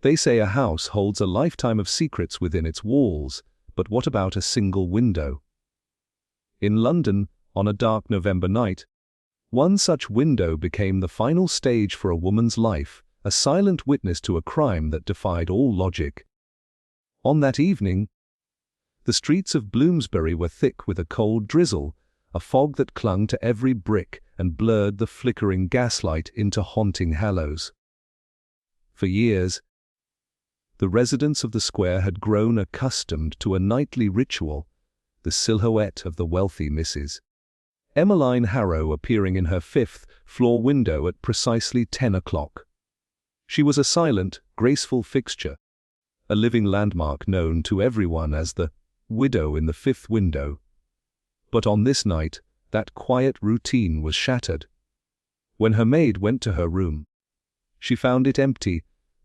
They say a house holds a lifetime of secrets within its walls, but what about a single window? In London, on a dark November night, one such window became the final stage for a woman's life, a silent witness to a crime that defied all logic. On that evening, the streets of Bloomsbury were thick with a cold drizzle, a fog that clung to every brick and blurred the flickering gaslight into haunting halos. For years, the residents of the square had grown accustomed to a nightly ritual, the silhouette of the wealthy Mrs. Emmeline Harrow appearing in her fifth-floor window at precisely 10 o'clock. She was a silent, graceful fixture, a living landmark known to everyone as the widow in the fifth window. But on this night, that quiet routine was shattered. When her maid went to her room, she found it empty,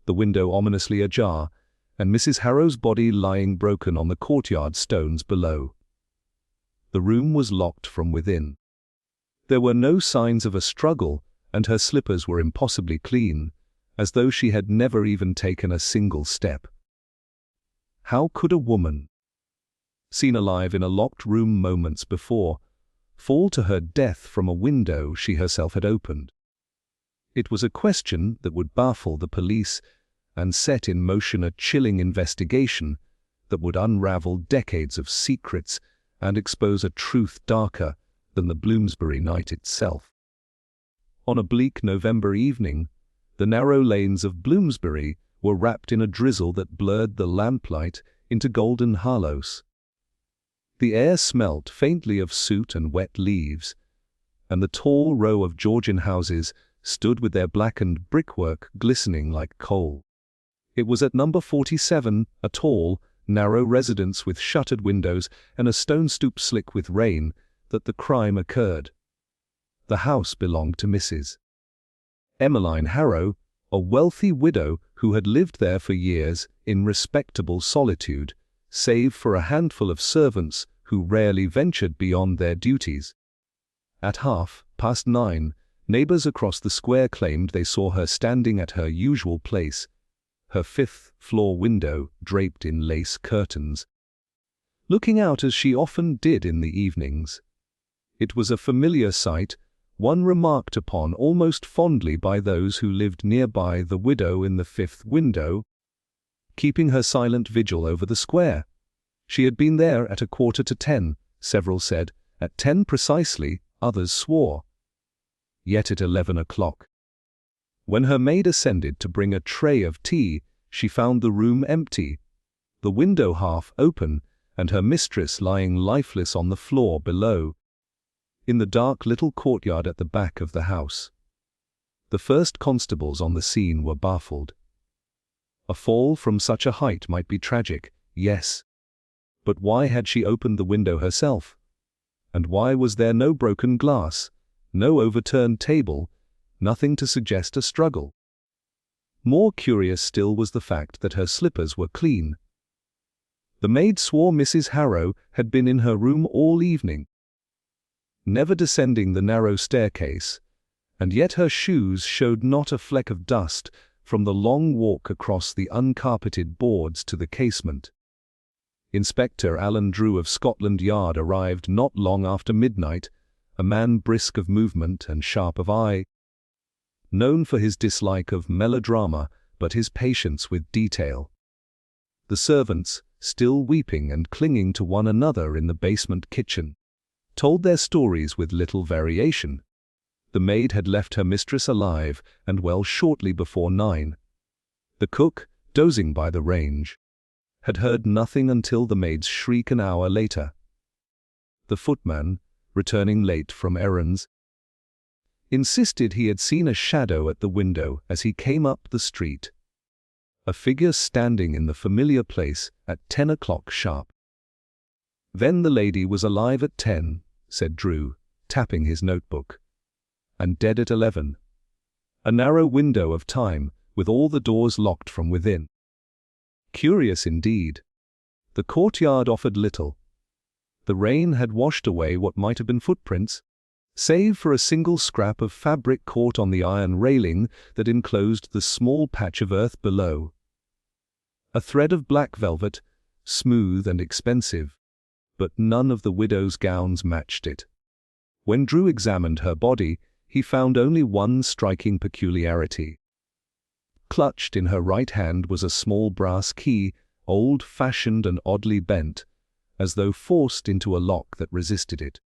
the window ominously ajar, and Mrs. Harrow's body lying broken on the courtyard stones below. The room was locked from within. There were no signs of a struggle, and her slippers were impossibly clean, as though she had never even taken a single step. How could a woman, seen alive in a locked room moments before, fall to her death from a window she herself had opened? It was a question that would baffle the police and set in motion a chilling investigation that would unravel decades of secrets and expose a truth darker than the Bloomsbury night itself. On a bleak November evening, the narrow lanes of Bloomsbury were wrapped in a drizzle that blurred the lamplight into golden halos. The air smelt faintly of soot and wet leaves, and the tall row of Georgian houses stood with their blackened brickwork glistening like coal. It was at number 47, a tall, narrow residence with shuttered windows and a stone stoop slick with rain, that the crime occurred. The house belonged to Mrs. Emmeline Harrow, a wealthy widow who had lived there for years in respectable solitude, save for a handful of servants who rarely ventured beyond their duties. At 9:30, neighbors across the square claimed they saw her standing at her usual place, her fifth-floor window draped in lace curtains, looking out as she often did in the evenings. It was a familiar sight, one remarked upon almost fondly by those who lived nearby, the widow in the fifth window, keeping her silent vigil over the square. She had been there at 9:45, several said, at 10 precisely, others swore. Yet at 11 o'clock, when her maid ascended to bring a tray of tea, she found the room empty, the window half open, and her mistress lying lifeless on the floor below, in the dark little courtyard at the back of the house. The first constables on the scene were baffled. A fall from such a height might be tragic, yes. But why had she opened the window herself? And why was there no broken glass, no overturned table, nothing to suggest a struggle? More curious still was the fact that her slippers were clean. The maid swore Mrs. Harrow had been in her room all evening, never descending the narrow staircase, and yet her shoes showed not a fleck of dust from the long walk across the uncarpeted boards to the casement. Inspector Alan Drew of Scotland Yard arrived not long after midnight, a man brisk of movement and sharp of eye, known for his dislike of melodrama but his patience with detail. The servants, still weeping and clinging to one another in the basement kitchen, told their stories with little variation. The maid had left her mistress alive and well shortly before 9. The cook, dozing by the range, had heard nothing until the maid's shriek an hour later. The footman, returning late from errands, insisted he had seen a shadow at the window as he came up the street. A figure standing in the familiar place at 10 o'clock sharp. Then the lady was alive at 10, said Drew, tapping his notebook, and dead at 11. A narrow window of time, with all the doors locked from within. Curious indeed. The courtyard offered little. The rain had washed away what might have been footprints, save for a single scrap of fabric caught on the iron railing that enclosed the small patch of earth below. A thread of black velvet, smooth and expensive, but none of the widow's gowns matched it. When Drew examined her body, he found only one striking peculiarity. Clutched in her right hand was a small brass key, old-fashioned and oddly bent, as though forced into a lock that resisted it.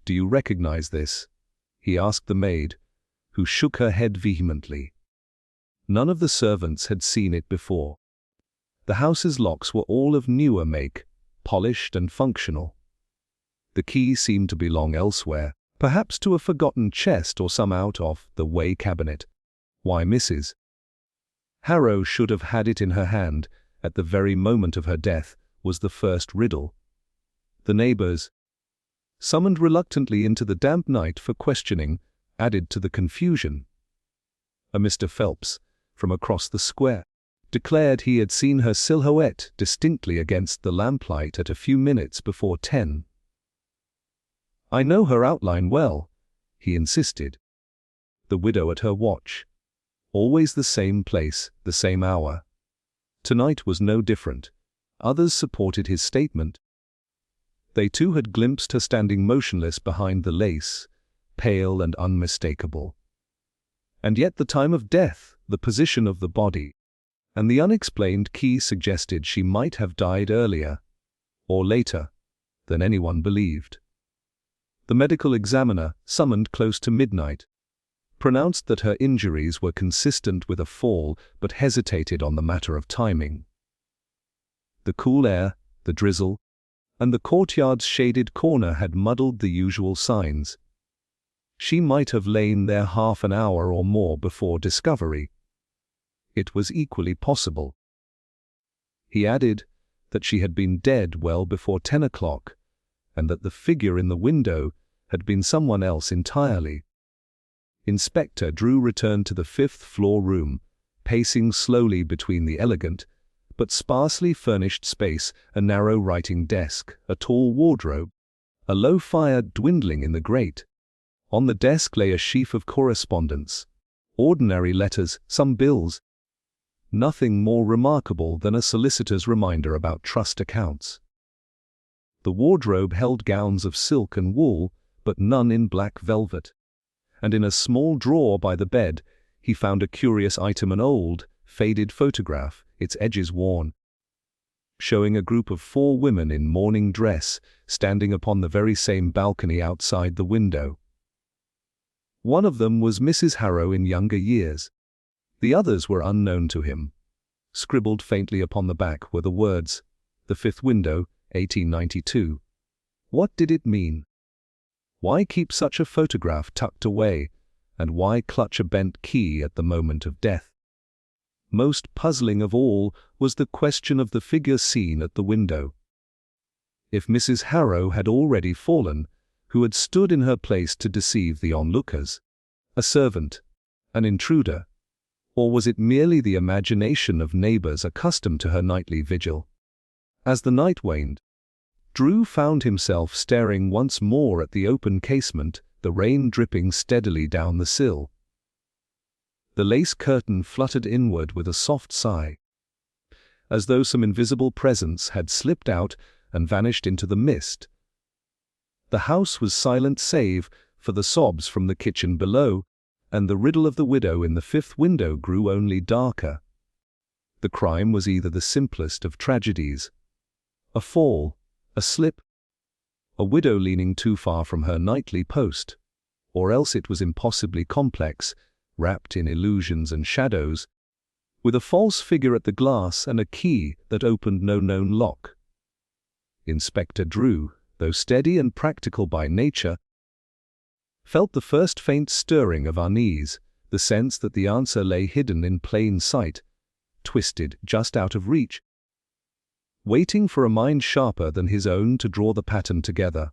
"Do you recognize this?" he asked the maid, who shook her head vehemently. None of the servants had seen it before. The house's locks were all of newer make, polished and functional. The key seemed to belong elsewhere, perhaps to a forgotten chest or some out-of-the-way cabinet. Why Mrs. Harrow should have had it in her hand at the very moment of her death was the first riddle. The neighbors, summoned reluctantly into the damp night for questioning, added to the confusion. A Mr. Phelps, from across the square, declared he had seen her silhouette distinctly against the lamplight at a few minutes before 10. "I know her outline well," he insisted. The widow at her watch. Always the same place, the same hour. Tonight was no different. Others supported his statement. They too had glimpsed her standing motionless behind the lace, pale and unmistakable. And yet the time of death, the position of the body, and the unexplained key suggested she might have died earlier, or later, than anyone believed. The medical examiner, summoned close to midnight, pronounced that her injuries were consistent with a fall but hesitated on the matter of timing. The cool air, the drizzle, and the courtyard's shaded corner had muddled the usual signs. She might have lain there half an hour or more before discovery. It was equally possible. He added that she had been dead well before 10 o'clock, and that the figure in the window had been someone else entirely. Inspector Drew returned to the fifth-floor room, pacing slowly between the elegant but sparsely furnished space, a narrow writing desk, a tall wardrobe, a low fire dwindling in the grate. On the desk lay a sheaf of correspondence, ordinary letters, some bills. Nothing more remarkable than a solicitor's reminder about trust accounts. The wardrobe held gowns of silk and wool, but none in black velvet. And in a small drawer by the bed, he found a curious item, an old, faded photograph, its edges worn, showing a group of 4 women in morning dress standing upon the very same balcony outside the window. One of them was Mrs. Harrow in younger years. The others were unknown to him. Scribbled faintly upon the back were the words, "The Fifth Window, 1892. What did it mean? Why keep such a photograph tucked away, and why clutch a bent key at the moment of death? Most puzzling of all was the question of the figure seen at the window. If Mrs. Harrow had already fallen, who had stood in her place to deceive the onlookers? A servant? An intruder? Or was it merely the imagination of neighbors accustomed to her nightly vigil? As the night waned, Drew found himself staring once more at the open casement, the rain dripping steadily down the sill. The lace curtain fluttered inward with a soft sigh, as though some invisible presence had slipped out and vanished into the mist. The house was silent save for the sobs from the kitchen below, and the riddle of the widow in the fifth window grew only darker. The crime was either the simplest of tragedies: a fall, a slip, a widow leaning too far from her nightly post, or else it was impossibly complex, wrapped in illusions and shadows, with a false figure at the glass and a key that opened no known lock. Inspector Drew, though steady and practical by nature, felt the first faint stirring of unease, the sense that the answer lay hidden in plain sight, twisted just out of reach, waiting for a mind sharper than his own to draw the pattern together.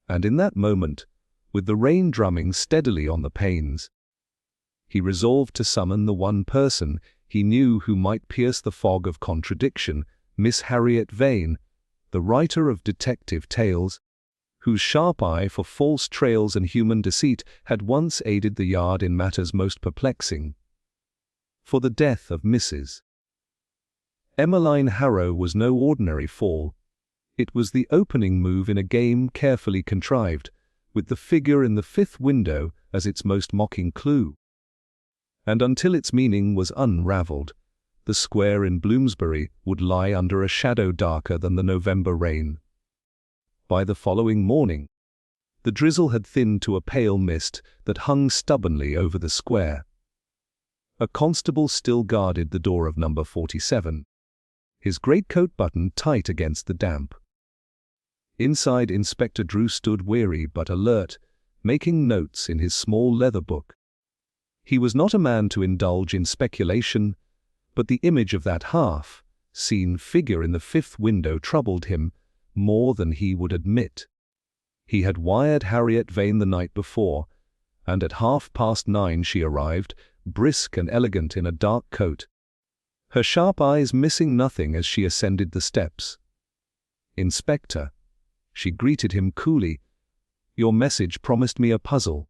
And in that moment, with the rain drumming steadily on the panes, he resolved to summon the one person he knew who might pierce the fog of contradiction, Miss Harriet Vane, the writer of detective tales, whose sharp eye for false trails and human deceit had once aided the Yard in matters most perplexing. For the death of Mrs. Emmeline Harrow was no ordinary fall. It was the opening move in a game carefully contrived, with the figure in the fifth window as its most mocking clue. And until its meaning was unravelled, the square in Bloomsbury would lie under a shadow darker than the November rain. By the following morning, the drizzle had thinned to a pale mist that hung stubbornly over the square. A constable still guarded the door of number 47, his greatcoat buttoned tight against the damp. Inside, Inspector Drew stood weary but alert, making notes in his small leather book. He was not a man to indulge in speculation, but the image of that half-seen figure in the fifth window troubled him more than he would admit. He had wired Harriet Vane the night before, and at 9:30 she arrived, brisk and elegant in a dark coat, her sharp eyes missing nothing as she ascended the steps. "Inspector," she greeted him coolly, "your message promised me a puzzle.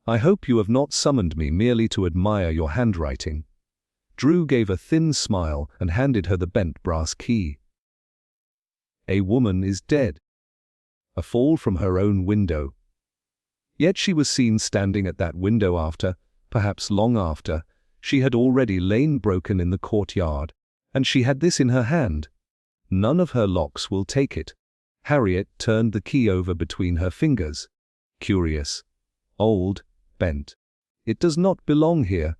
I hope you have not summoned me merely to admire your handwriting." Drew gave a thin smile and handed her the bent brass key. "A woman is dead. A fall from her own window." Yet she was seen standing at that window after, perhaps long after, she had already lain broken in the courtyard, and she had this in her hand. None of her locks will take it. Harriet turned the key over between her fingers. "Curious. Old, bent. It does not belong here.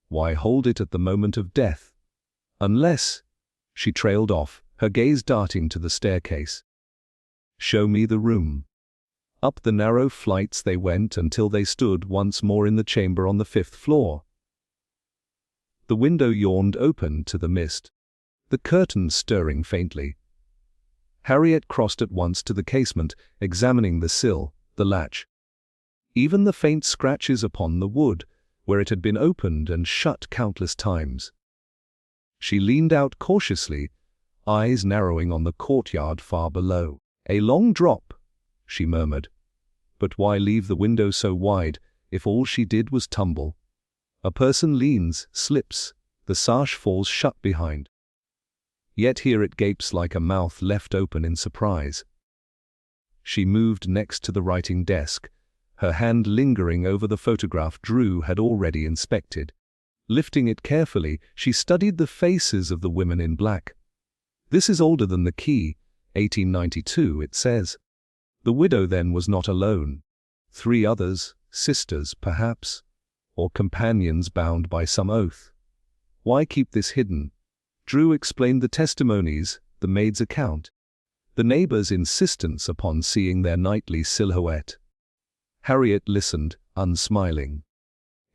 Why hold it at the moment of death? Unless—" She trailed off, her gaze darting to the staircase. "Show me the room." Up the narrow flights they went until they stood once more in the chamber on the 5th floor. The window yawned open to the mist, the curtains stirring faintly. Harriet crossed at once to the casement, examining the sill, the latch. Even the faint scratches upon the wood, where it had been opened and shut countless times. She leaned out cautiously, eyes narrowing on the courtyard far below. "A long drop," she murmured. "But why leave the window so wide, if all she did was tumble? A person leans, slips, the sash falls shut behind. Yet here it gapes like a mouth left open in surprise." She moved next to the writing desk, her hand lingering over the photograph Drew had already inspected. Lifting it carefully, she studied the faces of the women in black. "This is older than the key, 1892, it says." The widow then was not alone. 3 others, sisters perhaps, or companions bound by some oath. Why keep this hidden? Drew explained the testimonies, the maid's account, the neighbors' insistence upon seeing their nightly silhouette. Harriet listened, unsmiling.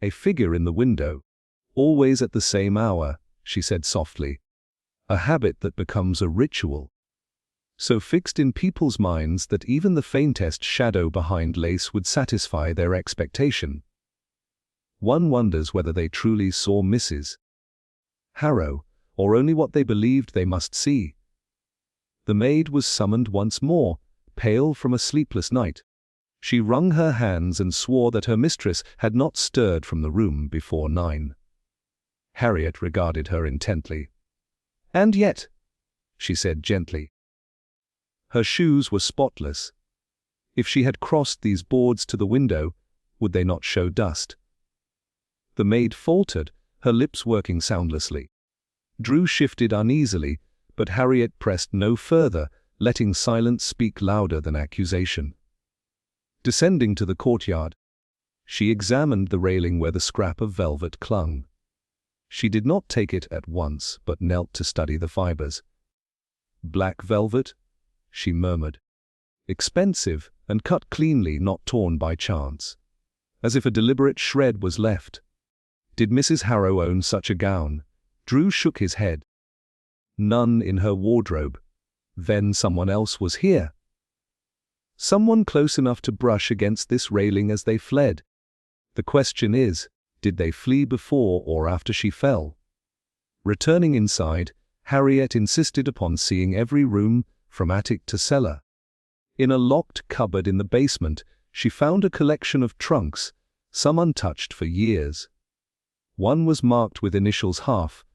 "A figure in the window, always at the same hour," she said softly. "A habit that becomes a ritual. So fixed in people's minds that even the faintest shadow behind lace would satisfy their expectation. One wonders whether they truly saw Mrs. Harrow, or only what they believed they must see." The maid was summoned once more, pale from a sleepless night. She wrung her hands and swore that her mistress had not stirred from the room before 9. Harriet regarded her intently. "And yet," she said gently. Her shoes were spotless. If she had crossed these boards to the window, would they not show dust? The maid faltered, her lips working soundlessly. Drew shifted uneasily, but Harriet pressed no further, letting silence speak louder than accusation. Descending to the courtyard, she examined the railing where the scrap of velvet clung. She did not take it at once, but knelt to study the fibers. "Black velvet," she murmured. "Expensive, and cut cleanly, not torn by chance. As if a deliberate shred was left. Did Mrs. Harrow own such a gown?" Drew shook his head. "None in her wardrobe. Then someone else was here. Someone close enough to brush against this railing as they fled. The question is, did they flee before or after she fell?" Returning inside, Harriet insisted upon seeing every room, from attic to cellar. In a locked cupboard in the basement, she found a collection of trunks, some untouched for years. One was marked with initials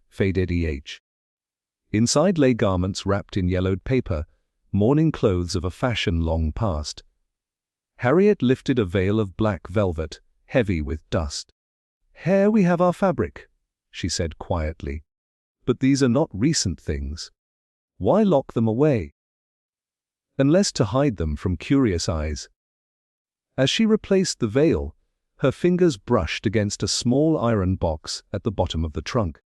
faded EH. Inside lay garments wrapped in yellowed paper, mourning clothes of a fashion long past. Harriet lifted a veil of black velvet, heavy with dust. "Here we have our fabric," she said quietly. "But these are not recent things. Why lock them away?" "Unless to hide them from curious eyes." As she replaced the veil, her fingers brushed against a small iron box at the bottom of the trunk.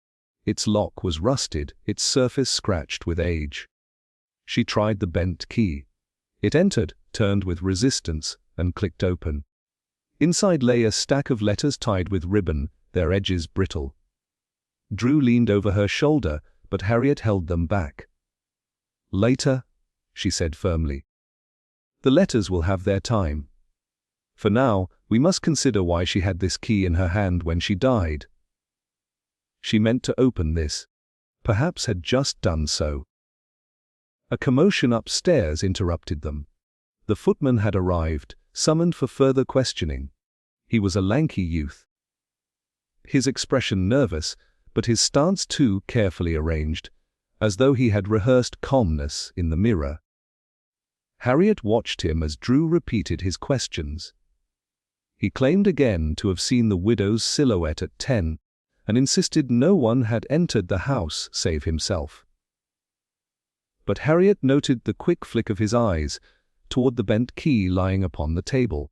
Its lock was rusted, its surface scratched with age. She tried the bent key. It entered, turned with resistance, and clicked open. Inside lay a stack of letters tied with ribbon, their edges brittle. Drew leaned over her shoulder, but Harriet held them back. "Later," she said firmly. "The letters will have their time. For now, we must consider why she had this key in her hand when she died. She meant to open this. Perhaps had just done so." A commotion upstairs interrupted them. The footman had arrived, summoned for further questioning. He was a lanky youth, his expression nervous, but his stance too carefully arranged, as though he had rehearsed calmness in the mirror. Harriet watched him as Drew repeated his questions. He claimed again to have seen the widow's silhouette at 10, and insisted no one had entered the house save himself. But Harriet noted the quick flick of his eyes toward the bent key lying upon the table,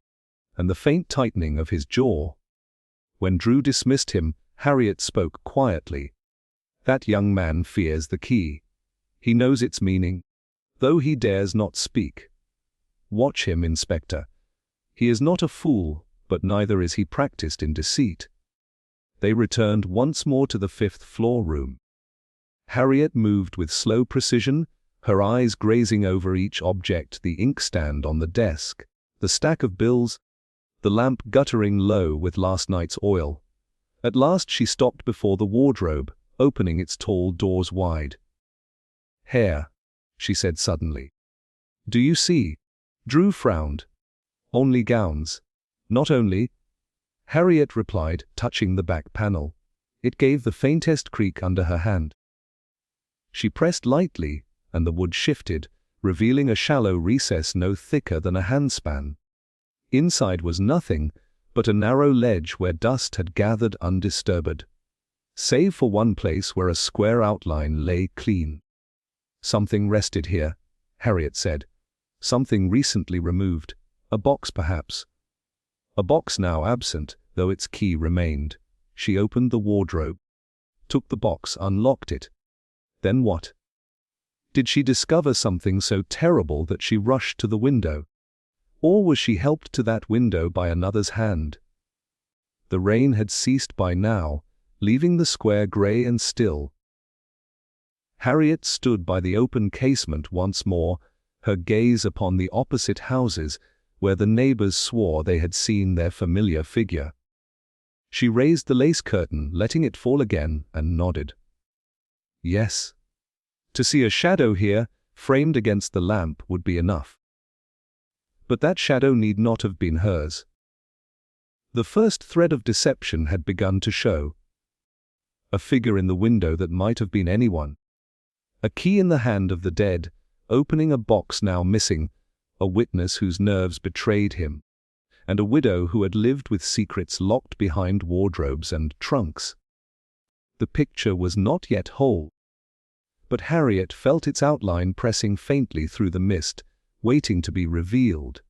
and the faint tightening of his jaw. When Drew dismissed him, Harriet spoke quietly. "That young man fears the key. He knows its meaning, though he dares not speak. Watch him, Inspector. He is not a fool, but neither is he practiced in deceit." They returned once more to the fifth-floor room. Harriet moved with slow precision, her eyes grazing over each object: the inkstand on the desk, the stack of bills, the lamp guttering low with last night's oil. At last she stopped before the wardrobe, opening its tall doors wide. "Here," she said suddenly. "Do you see?" Drew frowned. "Only gowns." "Not only," Harriet replied, touching the back panel. It gave the faintest creak under her hand. She pressed lightly, and the wood shifted, revealing a shallow recess no thicker than a handspan. Inside was nothing but a narrow ledge where dust had gathered undisturbed, save for one place where a square outline lay clean. "Something rested here," Harriet said. "Something recently removed. A box, perhaps." A box now absent, though its key remained. She opened the wardrobe, took the box, unlocked it. Then what? Did she discover something so terrible that she rushed to the window? Or was she helped to that window by another's hand? The rain had ceased by now, leaving the square grey and still. Harriet stood by the open casement once more, her gaze upon the opposite houses, where the neighbors swore they had seen their familiar figure. She raised the lace curtain, letting it fall again, and nodded. Yes. To see a shadow here, framed against the lamp, would be enough. But that shadow need not have been hers. The first thread of deception had begun to show. A figure in the window that might have been anyone. A key in the hand of the dead, opening a box now missing, a witness whose nerves betrayed him, and a widow who had lived with secrets locked behind wardrobes and trunks. The picture was not yet whole, but Harriet felt its outline pressing faintly through the mist, waiting to be revealed.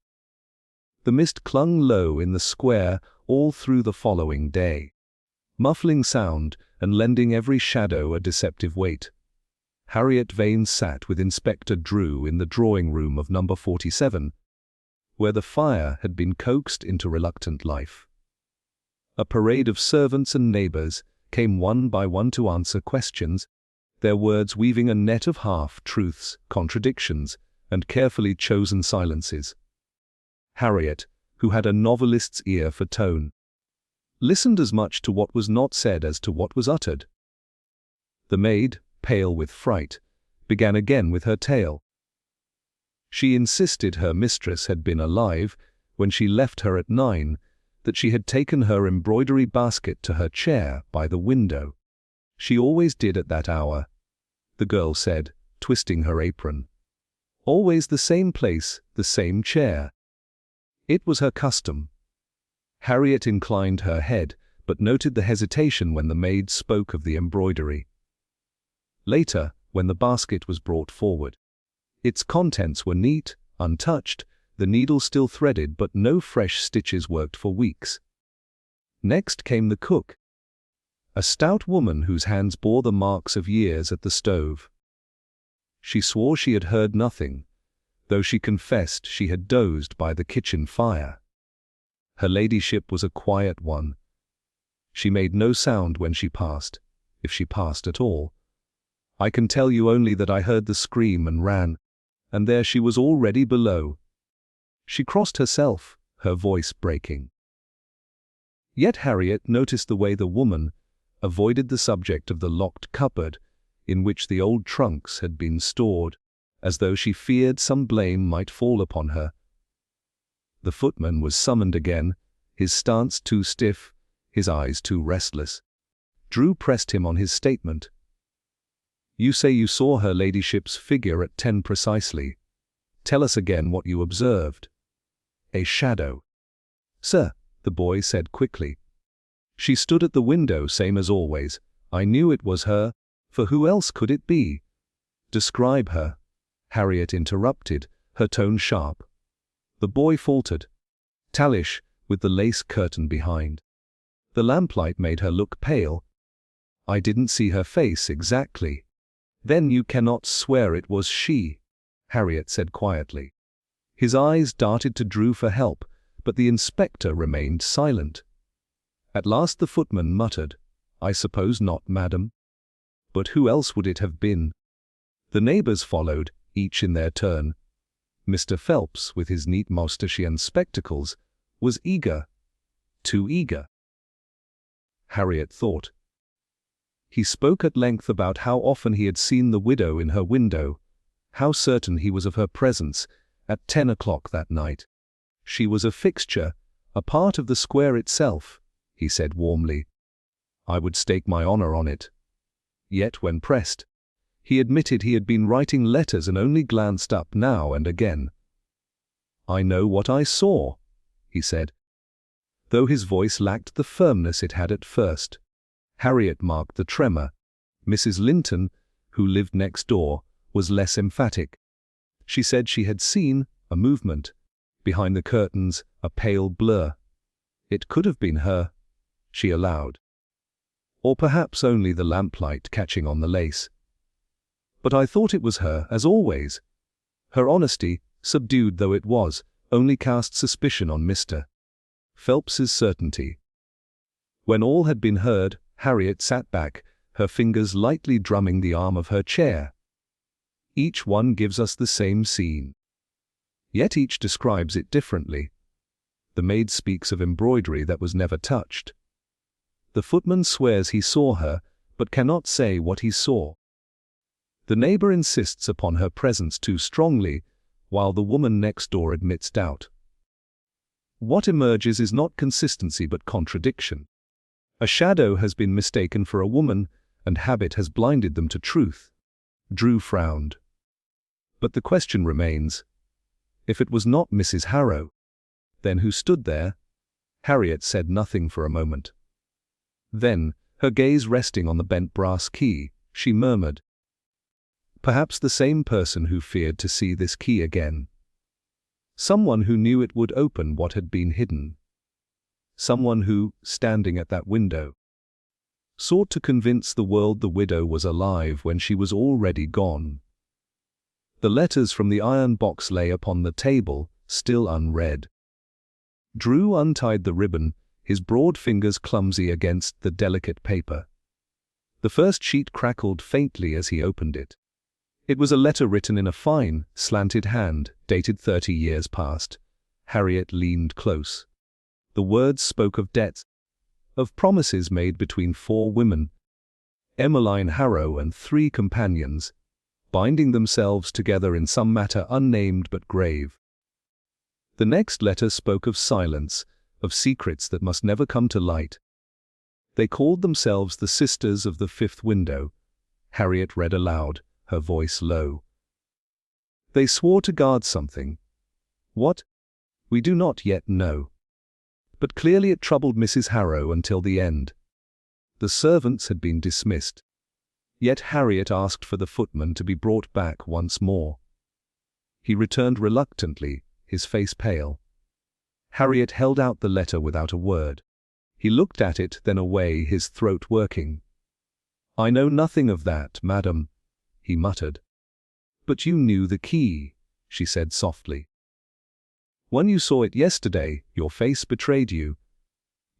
The mist clung low in the square all through the following day, muffling sound and lending every shadow a deceptive weight. Harriet Vane sat with Inspector Drew in the drawing room of number 47, where the fire had been coaxed into reluctant life. A parade of servants and neighbors came one by one to answer questions, their words weaving a net of half-truths, contradictions, and carefully chosen silences. Harriet, who had a novelist's ear for tone, listened as much to what was not said as to what was uttered. The maid, pale with fright, began again with her tale. She insisted her mistress had been alive when she left her at 9, that she had taken her embroidery basket to her chair by the window. She always did at that hour. the girl said, twisting her apron. Always the same place, the same chair. It was her custom. Harriet inclined her head, but noted the hesitation when the maid spoke of the embroidery. Later, when the basket was brought forward, its contents were neat, untouched, the needle still threaded, but no fresh stitches worked for weeks. Next came the cook, a stout woman whose hands bore the marks of years at the stove. She swore she had heard nothing, though she confessed she had dozed by the kitchen fire. Her ladyship was a quiet one. She made no sound when she passed, if she passed at all. I can tell you only that I heard the scream and ran, and there she was already below. She crossed herself, her voice breaking. Yet Harriet noticed the way the woman avoided the subject of the locked cupboard in which the old trunks had been stored, as though she feared some blame might fall upon her. The footman was summoned again, his stance too stiff, his eyes too restless. Drew pressed him on his statement. You say you saw her ladyship's figure at 10 precisely. Tell us again what you observed. A shadow. Sir, the boy said quickly. She stood at the window same as always. I knew it was her, for who else could it be? Describe her. Harriet interrupted, her tone sharp. The boy faltered. Tallish, with the lace curtain behind. The lamplight made her look pale. I didn't see her face exactly. Then you cannot swear it was she, Harriet said quietly. His eyes darted to Drew for help, but the inspector remained silent. At last the footman muttered, I suppose not, madam. But who else would it have been? The neighbors followed, each in their turn. Mr. Phelps, with his neat moustache and spectacles, was eager. Too eager. Harriet thought. He spoke at length about how often he had seen the widow in her window, how certain he was of her presence, at 10 o'clock that night. She was a fixture, a part of the square itself, he said warmly. I would stake my honor on it. Yet when pressed, he admitted he had been writing letters and only glanced up now and again. I know what I saw, he said, though his voice lacked the firmness it had at first. Harriet marked the tremor. Mrs. Linton, who lived next door, was less emphatic. She said she had seen a movement. Behind the curtains, a pale blur. It could have been her, she allowed. Or perhaps only the lamplight catching on the lace. But I thought it was her, as always. Her honesty, subdued though it was, only cast suspicion on Mr. Phelps's certainty. When all had been heard, Harriet sat back, her fingers lightly drumming the arm of her chair. Each one gives us the same scene. Yet each describes it differently. The maid speaks of embroidery that was never touched. The footman swears he saw her, but cannot say what he saw. The neighbor insists upon her presence too strongly, while the woman next door admits doubt. What emerges is not consistency but contradiction. A shadow has been mistaken for a woman, and habit has blinded them to truth. Drew frowned. But the question remains. If it was not Mrs. Harrow, then who stood there? Harriet said nothing for a moment. Then, her gaze resting on the bent brass key, she murmured, perhaps the same person who feared to see this key again. Someone who knew it would open what had been hidden. Someone who, standing at that window, sought to convince the world the widow was alive when she was already gone. The letters from the iron box lay upon the table, still unread. Drew untied the ribbon, his broad fingers clumsy against the delicate paper. The first sheet crackled faintly as he opened it. It was a letter written in a fine, slanted hand, dated 30 years past. Harriet leaned close. The words spoke of debts, of promises made between 4 women, Emmeline Harrow and 3 companions, binding themselves together in some matter unnamed but grave. The next letter spoke of silence, of secrets that must never come to light. They called themselves the Sisters of the Fifth Window. Harriet read aloud, her voice low. They swore to guard something. What? We do not yet know. But clearly it troubled Mrs. Harrow until the end. The servants had been dismissed. Yet Harriet asked for the footman to be brought back once more. He returned reluctantly, his face pale. Harriet held out the letter without a word. He looked at it, then away, his throat working. I know nothing of that, madam, he muttered. But you knew the key, she said softly. When you saw it yesterday, your face betrayed you.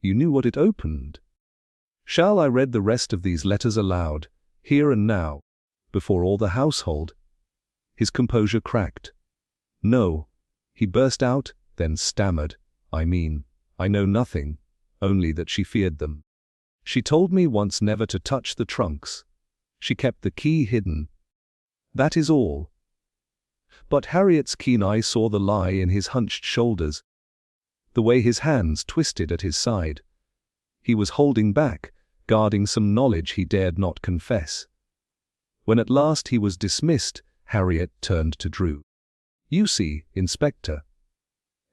You knew what it opened. Shall I read the rest of these letters aloud, here and now, before all the household? His composure cracked. No, he burst out, then stammered. I know nothing, only that she feared them. She told me once never to touch the trunks. She kept the key hidden. That is all. But Harriet's keen eye saw the lie in his hunched shoulders, the way his hands twisted at his side. He was holding back, guarding some knowledge he dared not confess. When at last he was dismissed, Harriet turned to Drew. You see, Inspector,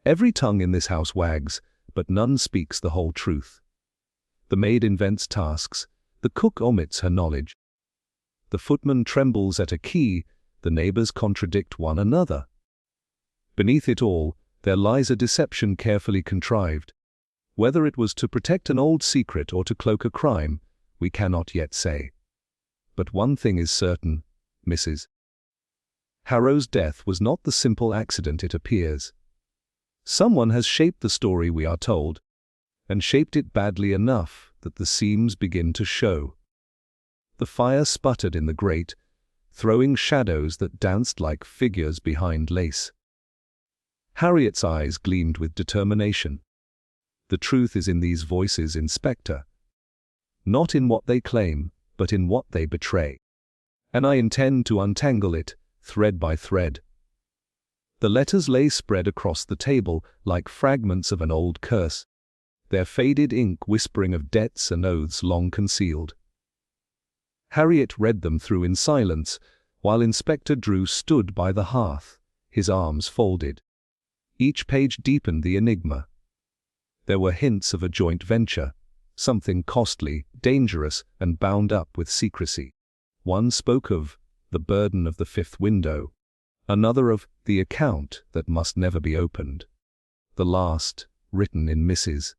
every tongue in this house wags, but none speaks the whole truth. The maid invents tasks, the cook omits her knowledge. The footman trembles at a key, the neighbors contradict one another. Beneath it all, there lies a deception carefully contrived. Whether it was to protect an old secret or to cloak a crime, we cannot yet say. But one thing is certain, Mrs. Harrow's death was not the simple accident it appears. Someone has shaped the story we are told, and shaped it badly enough that the seams begin to show. The fire sputtered in the grate, throwing shadows that danced like figures behind lace. Harriet's eyes gleamed with determination. The truth is in these voices, Inspector. Not in what they claim, but in what they betray. And I intend to untangle it, thread by thread. The letters lay spread across the table like fragments of an old curse, their faded ink whispering of debts and oaths long concealed. Harriet read them through in silence, while Inspector Drew stood by the hearth, his arms folded. Each page deepened the enigma. There were hints of a joint venture, something costly, dangerous, and bound up with secrecy. One spoke of the burden of the fifth window, another of the account that must never be opened. The last, written in Mrs.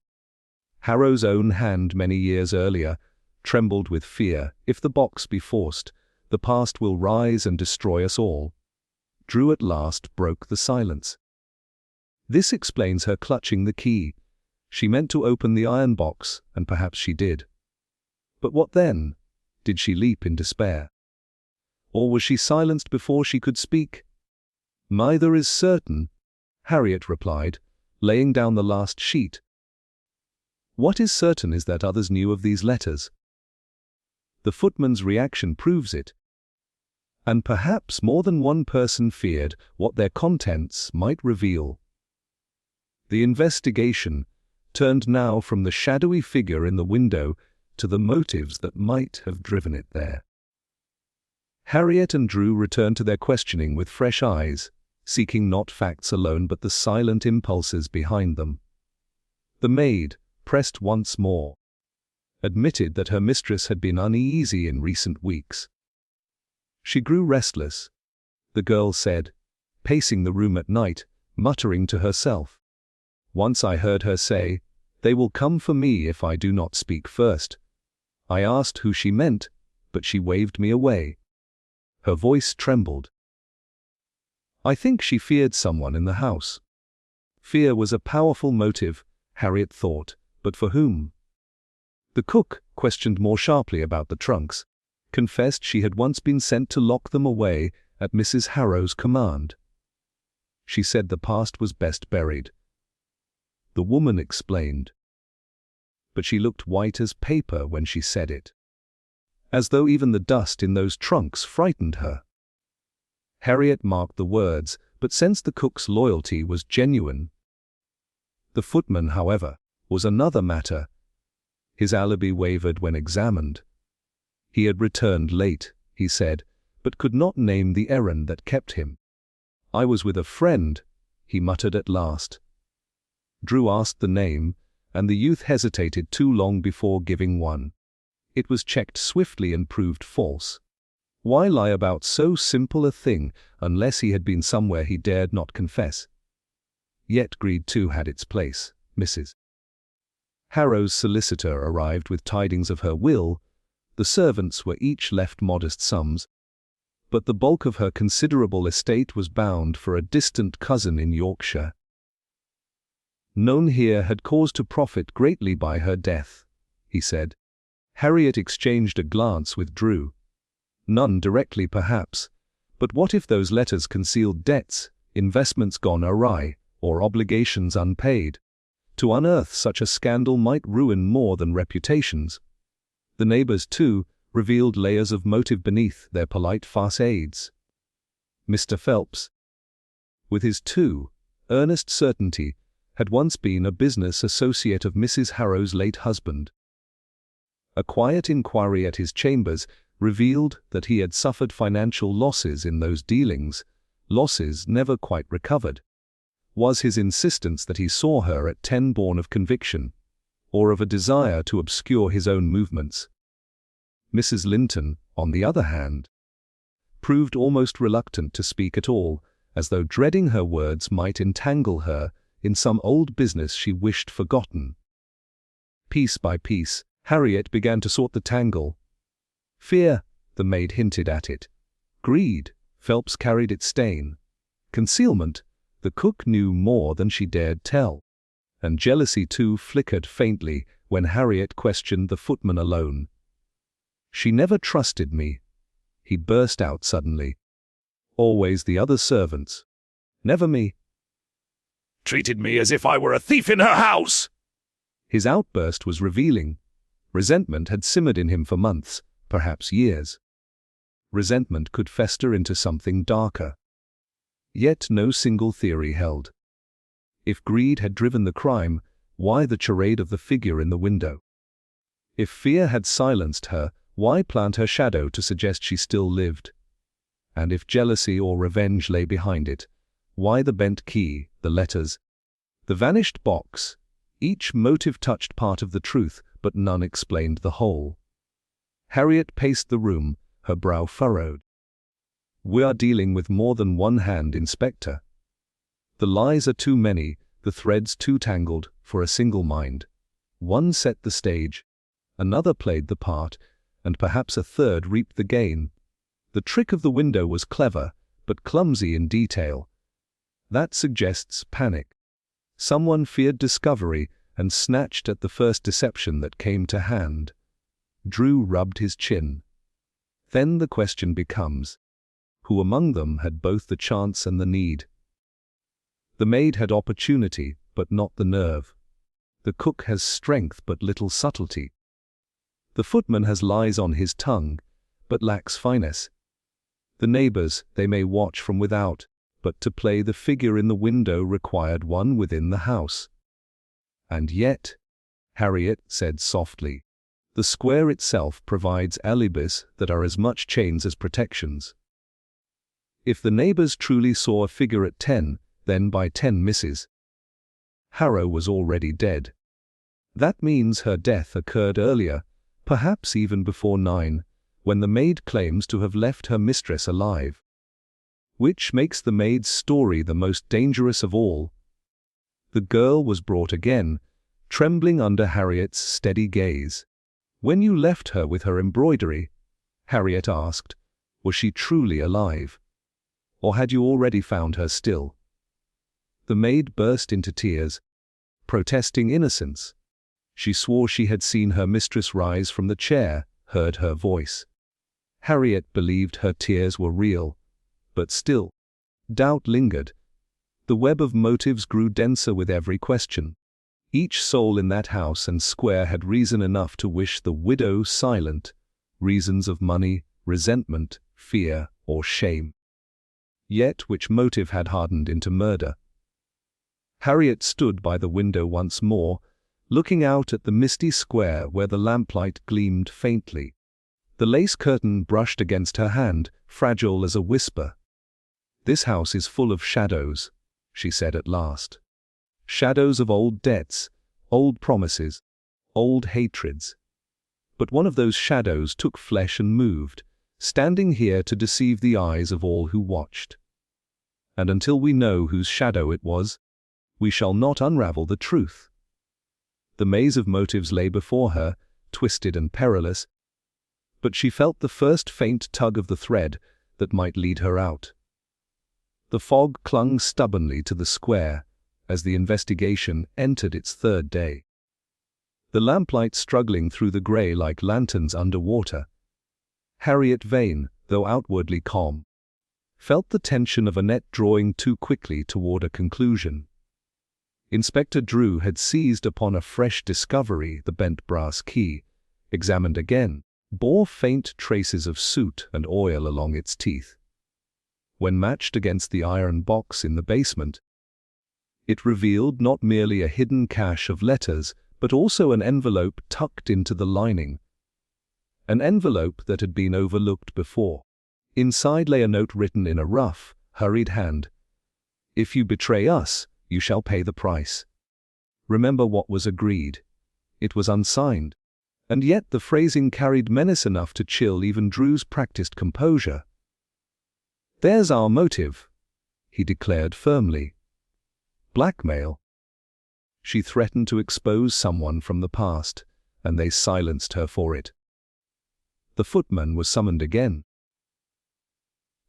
Harrow's own hand many years earlier, trembled with fear. If the box be forced, the past will rise and destroy us all. Drew at last broke the silence. This explains her clutching the key. She meant to open the iron box, and perhaps she did. But what then? Did she leap in despair? Or was she silenced before she could speak? Neither is certain, Harriet replied, laying down the last sheet. What is certain is that others knew of these letters. The footman's reaction proves it. And perhaps more than one person feared what their contents might reveal. The investigation turned now from the shadowy figure in the window to the motives that might have driven it there. Harriet and Drew returned to their questioning with fresh eyes, seeking not facts alone but the silent impulses behind them. The maid, pressed once more, admitted that her mistress had been uneasy in recent weeks. She grew restless, the girl said, pacing the room at night, muttering to herself. Once I heard her say, "They will come for me if I do not speak first." I asked who she meant, but she waved me away. Her voice trembled. I think she feared someone in the house. Fear was a powerful motive, Harriet thought, but for whom? The cook, questioned more sharply about the trunks, confessed she had once been sent to lock them away at Mrs. Harrow's command. She said the past was best buried. The woman explained. But she looked white as paper when she said it, as though even the dust in those trunks frightened her. Harriet marked the words, but sensed the cook's loyalty was genuine. The footman, however, was another matter. His alibi wavered when examined. He had returned late, he said, but could not name the errand that kept him. "I was with a friend," he muttered at last. Drew asked the name, and the youth hesitated too long before giving one. It was checked swiftly and proved false. Why lie about so simple a thing unless he had been somewhere he dared not confess? Yet greed too had its place. Mrs. Harrow's solicitor arrived with tidings of her will. The servants were each left modest sums, but the bulk of her considerable estate was bound for a distant cousin in Yorkshire. None here had cause to profit greatly by her death, he said. Harriet exchanged a glance with Drew. None directly, perhaps, but what if those letters concealed debts, investments gone awry, or obligations unpaid? To unearth such a scandal might ruin more than reputations. The neighbors, too, revealed layers of motive beneath their polite facades. Mr. Phelps, with his too earnest certainty, had once been a business associate of Mrs. Harrow's late husband. A quiet inquiry at his chambers revealed that he had suffered financial losses in those dealings, losses never quite recovered. Was his insistence that he saw her at 10 born of conviction, or of a desire to obscure his own movements? Mrs. Linton, on the other hand, proved almost reluctant to speak at all, as though dreading her words might entangle her in some old business she wished forgotten. Piece by piece, Harriet began to sort the tangle. Fear, the maid hinted at it. Greed, Phelps carried its stain. Concealment, the cook knew more than she dared tell. And jealousy too flickered faintly when Harriet questioned the footman alone. "She never trusted me," he burst out suddenly. "Always the other servants. Never me." "Treated me as if I were a thief in her house!" His outburst was revealing. Resentment had simmered in him for months, perhaps years. Resentment could fester into something darker. Yet no single theory held. If greed had driven the crime, why the charade of the figure in the window? If fear had silenced her, why plant her shadow to suggest she still lived? And if jealousy or revenge lay behind it, why the bent key, the letters, the vanished box? Each motive touched part of the truth, but none explained the whole. Harriet paced the room, her brow furrowed. "We are dealing with more than one hand, Inspector. The lies are too many, the threads too tangled, for a single mind. One set the stage, another played the part, and perhaps a third reaped the gain. The trick of the window was clever, but clumsy in detail. That suggests panic. Someone feared discovery and snatched at the first deception that came to hand." Drew rubbed his chin. "Then the question becomes, who among them had both the chance and the need? The maid had opportunity, but not the nerve. The cook has strength, but little subtlety. The footman has lies on his tongue, but lacks finesse. The neighbors, they may watch from without, but to play the figure in the window required one within the house. And yet," Harriet said softly, "the square itself provides alibis that are as much chains as protections. If the neighbors truly saw a figure at 10, then by 10 Mrs. Harrow was already dead. That means her death occurred earlier, perhaps even before 9, when the maid claims to have left her mistress alive. Which makes the maid's story the most dangerous of all." The girl was brought again, trembling under Harriet's steady gaze. "When you left her with her embroidery," Harriet asked, "was she truly alive? Or had you already found her still?" The maid burst into tears, protesting innocence. She swore she had seen her mistress rise from the chair, heard her voice. Harriet believed her tears were real, but still, doubt lingered. The web of motives grew denser with every question. Each soul in that house and square had reason enough to wish the widow silent, reasons of money, resentment, fear, or shame. Yet which motive had hardened into murder? Harriet stood by the window once more, looking out at the misty square where the lamplight gleamed faintly. The lace curtain brushed against her hand, fragile as a whisper. "This house is full of shadows," she said at last. "Shadows of old debts, old promises, old hatreds. But one of those shadows took flesh and moved, standing here to deceive the eyes of all who watched. And until we know whose shadow it was, we shall not unravel the truth." The maze of motives lay before her, twisted and perilous, but she felt the first faint tug of the thread that might lead her out. The fog clung stubbornly to the square as the investigation entered its third day. The lamplight struggling through the grey like lanterns under water. Harriet Vane, though outwardly calm, felt the tension of a net drawing too quickly toward a conclusion. Inspector Drew had seized upon a fresh discovery. The bent brass key, examined again, bore faint traces of soot and oil along its teeth. When matched against the iron box in the basement, it revealed not merely a hidden cache of letters, but also an envelope tucked into the lining. An envelope that had been overlooked before. Inside lay a note written in a rough, hurried hand. "If you betray us, you shall pay the price. Remember what was agreed." It was unsigned, and yet the phrasing carried menace enough to chill even Drew's practiced composure. "There's our motive," he declared firmly. "Blackmail." She threatened to expose someone from the past, and they silenced her for it. The footman was summoned again.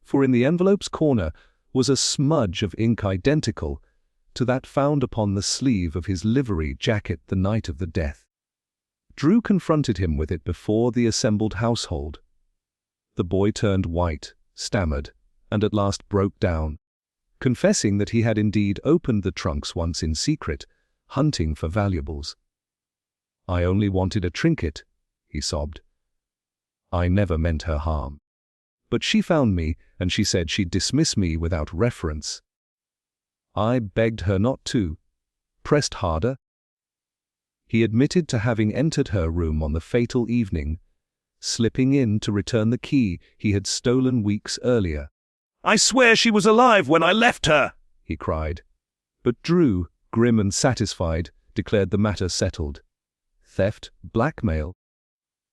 For in the envelope's corner was a smudge of ink identical to that found upon the sleeve of his livery jacket the night of the death. Drew confronted him with it before the assembled household. The boy turned white, stammered, and at last broke down, confessing that he had indeed opened the trunks once in secret, hunting for valuables. "I only wanted a trinket," he sobbed. "I never meant her harm. But she found me, and she said she'd dismiss me without reference. I begged her not to, pressed harder." He admitted to having entered her room on the fatal evening, slipping in to return the key he had stolen weeks earlier. "I swear she was alive when I left her!" he cried. But Drew, grim and satisfied, declared the matter settled. Theft, blackmail,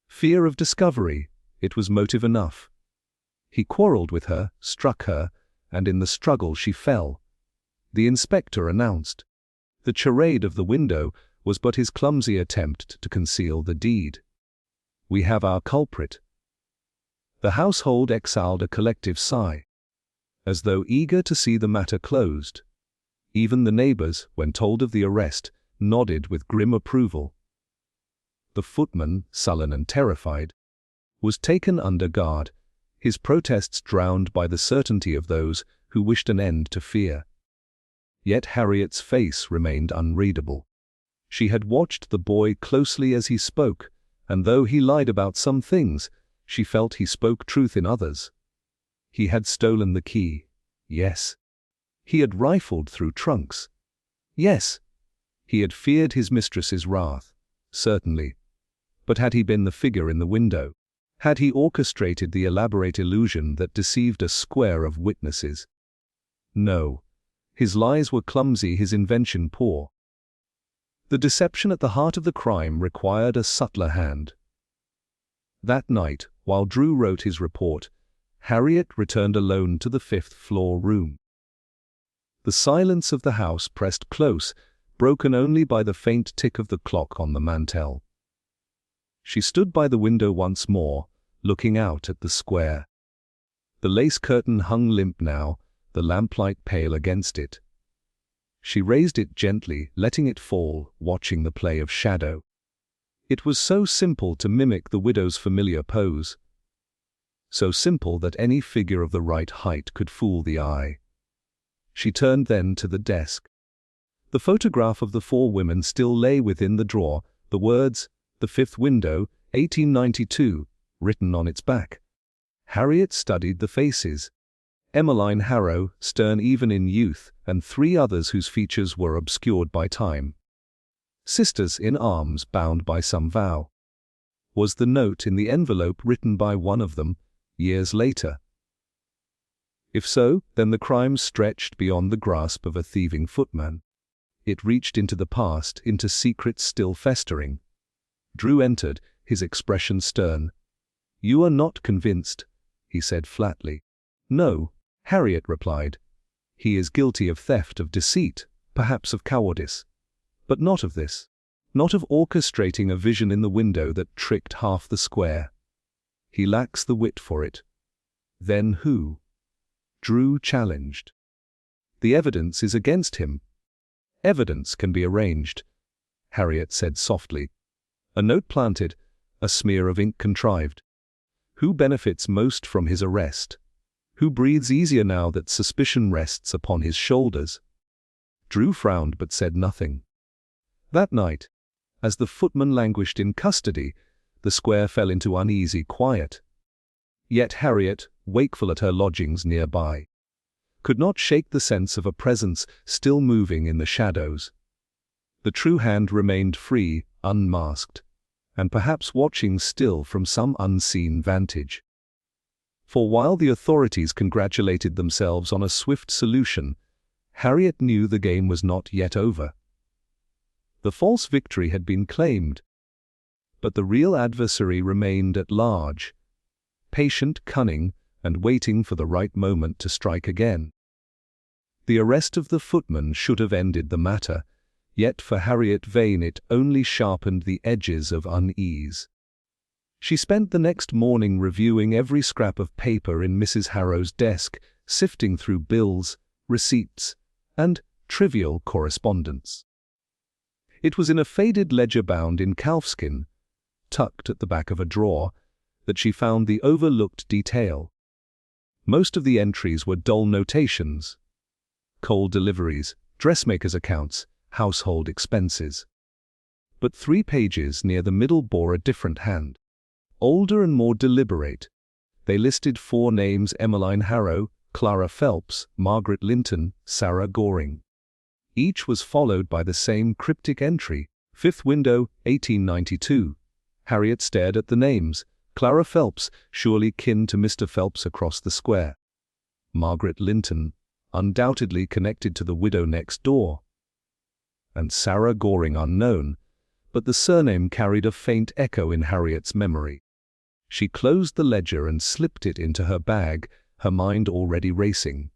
fear of discovery, it was motive enough. He quarreled with her, struck her, and in the struggle she fell. The inspector announced. The charade of the window was but his clumsy attempt to conceal the deed. "We have our culprit." The household exhaled a collective sigh, as though eager to see the matter closed. Even the neighbors, when told of the arrest, nodded with grim approval. The footman, sullen and terrified, was taken under guard, his protests drowned by the certainty of those who wished an end to fear. Yet Harriet's face remained unreadable. She had watched the boy closely as he spoke, and though he lied about some things, she felt he spoke truth in others. He had stolen the key, yes. He had rifled through trunks, yes. He had feared his mistress's wrath, certainly. But had he been the figure in the window? Had he orchestrated the elaborate illusion that deceived a square of witnesses? No. His lies were clumsy, his invention poor. The deception at the heart of the crime required a subtler hand. That night, while Drew wrote his report, Harriet returned alone to the fifth-floor room. The silence of the house pressed close, broken only by the faint tick of the clock on the mantel. She stood by the window once more, looking out at the square. The lace curtain hung limp now, the lamplight pale against it. She raised it gently, letting it fall, watching the play of shadow. It was so simple to mimic the widow's familiar pose. So simple that any figure of the right height could fool the eye. She turned then to the desk. The photograph of the four women still lay within the drawer, the words, "The Fifth Window, 1892, written on its back. Harriet studied the faces. Emmeline Harrow, stern even in youth, and three others whose features were obscured by time. Sisters in arms bound by some vow. Was the note in the envelope written by one of them, years later? If so, then the crime stretched beyond the grasp of a thieving footman. It reached into the past, into secrets still festering. Drew entered, his expression stern. "You are not convinced," he said flatly. "No," Harriet replied. "He is guilty of theft, of deceit, perhaps of cowardice. But not of this. Not of orchestrating a vision in the window that tricked half the square. He lacks the wit for it." "Then who?" Drew challenged. "The evidence is against him." "Evidence can be arranged," Harriet said softly. "A note planted, a smear of ink contrived. Who benefits most from his arrest? Who breathes easier now that suspicion rests upon his shoulders?" Drew frowned but said nothing. That night, as the footman languished in custody, the square fell into uneasy quiet. Yet Harriet, wakeful at her lodgings nearby, could not shake the sense of a presence still moving in the shadows. The true hand remained free, unmasked, and perhaps watching still from some unseen vantage. For while the authorities congratulated themselves on a swift solution, Harriet knew the game was not yet over. The false victory had been claimed, but the real adversary remained at large, patient, cunning, and waiting for the right moment to strike again. The arrest of the footman should have ended the matter, yet for Harriet Vane it only sharpened the edges of unease. She spent the next morning reviewing every scrap of paper in Mrs. Harrow's desk, sifting through bills, receipts, and trivial correspondence. It was in a faded ledger bound in calfskin, tucked at the back of a drawer, that she found the overlooked detail. Most of the entries were dull notations: coal deliveries, dressmakers' accounts, household expenses. But 3 pages near the middle bore a different hand. Older and more deliberate. They listed 4 names: Emmeline Harrow, Clara Phelps, Margaret Linton, Sarah Goring. Each was followed by the same cryptic entry: 5th window, 1892. Harriet stared at the names. Clara Phelps, surely kin to Mr. Phelps across the square. Margaret Linton, undoubtedly connected to the widow next door. And Sarah Goring unknown, but the surname carried a faint echo in Harriet's memory. She closed the ledger and slipped it into her bag, her mind already racing.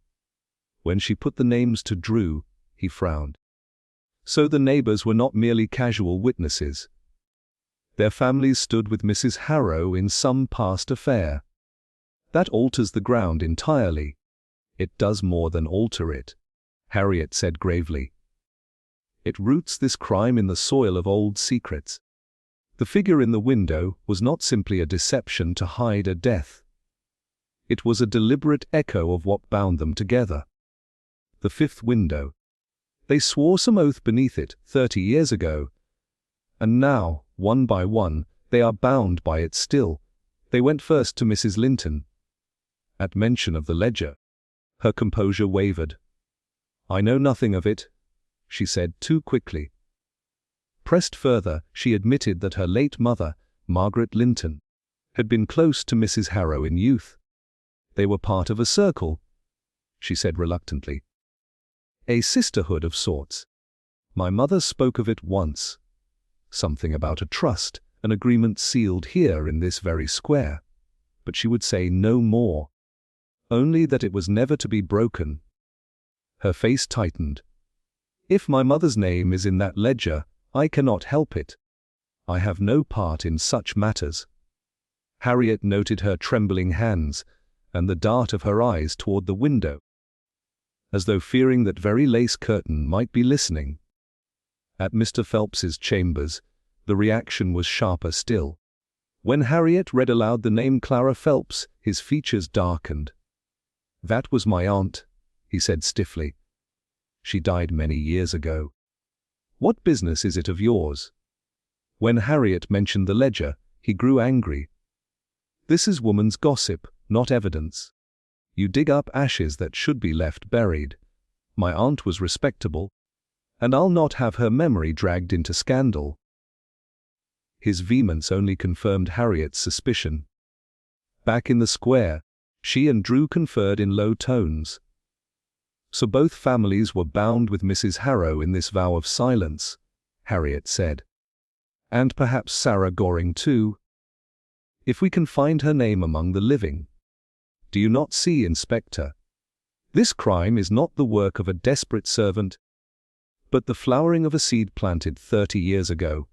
When she put the names to Drew, he frowned. So the neighbors were not merely casual witnesses. Their families stood with Mrs. Harrow in some past affair. That alters the ground entirely. It does more than alter it, Harriet said gravely. It roots this crime in the soil of old secrets. The figure in the window was not simply a deception to hide a death. It was a deliberate echo of what bound them together. The 5th window. They swore some oath beneath it 30 years ago. And now, one by one, they are bound by it still. They went first to Mrs. Linton. At mention of the ledger, her composure wavered. "I know nothing of it," she said too quickly. Pressed further, she admitted that her late mother, Margaret Linton, had been close to Mrs. Harrow in youth. They were part of a circle, she said reluctantly. A sisterhood of sorts. My mother spoke of it once. Something about a trust, an agreement sealed here in this very square. But she would say no more. Only that it was never to be broken. Her face tightened. "If my mother's name is in that ledger, I cannot help it. I have no part in such matters." Harriet noted her trembling hands, and the dart of her eyes toward the window, as though fearing that very lace curtain might be listening. At Mr. Phelps's chambers, the reaction was sharper still. When Harriet read aloud the name Clara Phelps, his features darkened. "That was my aunt," he said stiffly. "She died many years ago. What business is it of yours?" When Harriet mentioned the ledger, he grew angry. "This is woman's gossip, not evidence. You dig up ashes that should be left buried. My aunt was respectable, and I'll not have her memory dragged into scandal." his vehemence only confirmed Harriet's suspicion. Back in the square, she and Drew conferred in low tones. So both families were bound with Mrs. Harrow in this vow of silence, Harriet said. And perhaps Sarah Goring too. If we can find her name among the living. Do you not see, Inspector? This crime is not the work of a desperate servant, but the flowering of a seed planted 30 years ago.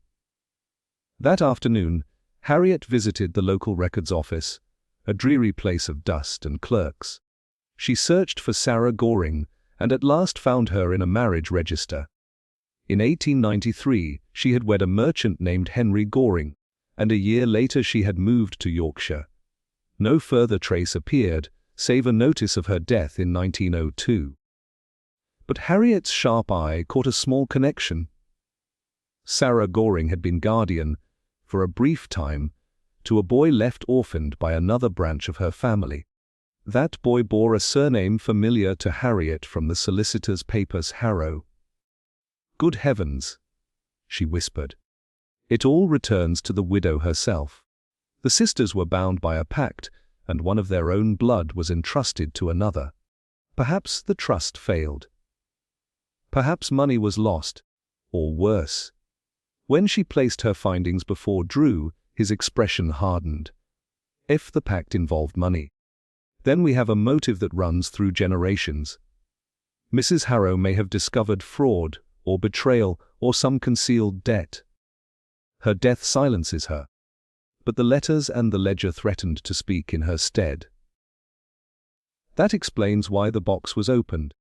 That afternoon, Harriet visited the local records office, a dreary place of dust and clerks. She searched for Sarah Goring and at last found her in a marriage register. In 1893, she had wed a merchant named Henry Goring, and a year later she had moved to Yorkshire. No further trace appeared, save a notice of her death in 1902. But Harriet's sharp eye caught a small connection. Sarah Goring had been guardian, for a brief time, to a boy left orphaned by another branch of her family. That boy bore a surname familiar to Harriet from the solicitor's papers, Harrow. Good heavens, she whispered. It all returns to the widow herself. The sisters were bound by a pact, and one of their own blood was entrusted to another. Perhaps the trust failed. Perhaps money was lost, or worse. When she placed her findings before Drew, his expression hardened. If the pact involved money, then we have a motive that runs through generations. Mrs. Harrow may have discovered fraud, or betrayal, or some concealed debt. Her death silences her, but the letters and the ledger threatened to speak in her stead. That explains why the box was opened,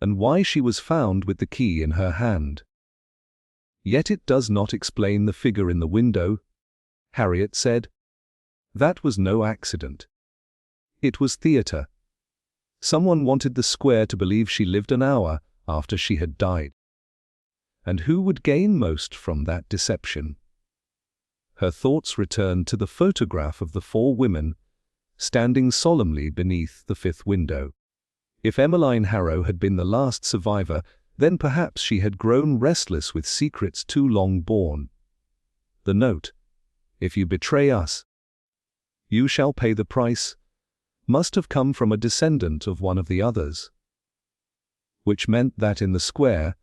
and why she was found with the key in her hand. Yet it does not explain the figure in the window, Harriet said. That was no accident. It was theatre. Someone wanted the square to believe she lived an hour after she had died. And who would gain most from that deception? Her thoughts returned to the photograph of the four women, standing solemnly beneath the fifth window. If Emmeline Harrow had been the last survivor, then perhaps she had grown restless with secrets too long borne. The note, "If you betray us, you shall pay the price," must have come from a descendant of one of the others. Which meant that in the square,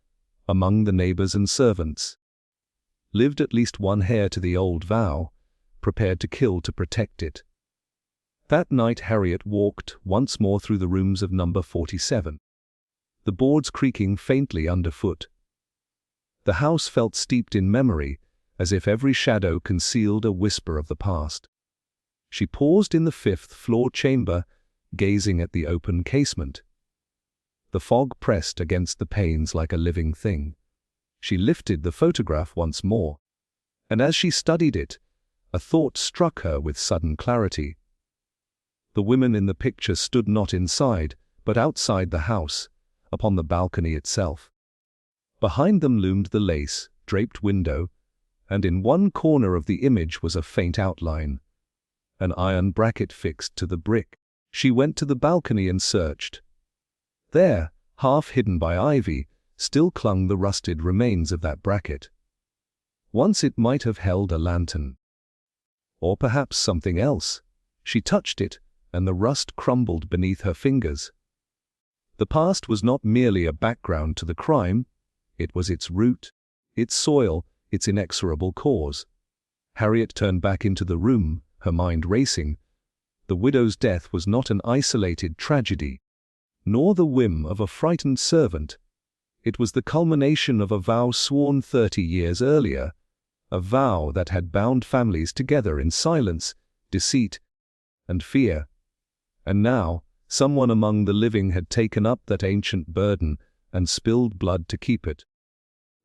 among the neighbors and servants, lived at least one heir to the old vow, prepared to kill to protect it. That night Harriet walked once more through the rooms of number 47, the boards creaking faintly underfoot. The house felt steeped in memory, as if every shadow concealed a whisper of the past. She paused in the fifth-floor chamber, gazing at the open casement. The fog pressed against the panes like a living thing. She lifted the photograph once more, and as she studied it, a thought struck her with sudden clarity. The women in the picture stood not inside, but outside the house, upon the balcony itself. Behind them loomed the lace-draped window, and in one corner of the image was a faint outline, an iron bracket fixed to the brick. She went to the balcony and searched. There, half hidden by ivy, still clung the rusted remains of that bracket. Once it might have held a lantern. Or perhaps something else. She touched it, and the rust crumbled beneath her fingers. The past was not merely a background to the crime, it was its root, its soil, its inexorable cause. Harriet turned back into the room, her mind racing. The widow's death was not an isolated tragedy, nor the whim of a frightened servant. It was the culmination of a vow sworn 30 years earlier, a vow that had bound families together in silence, deceit, and fear. And now, someone among the living had taken up that ancient burden and spilled blood to keep it.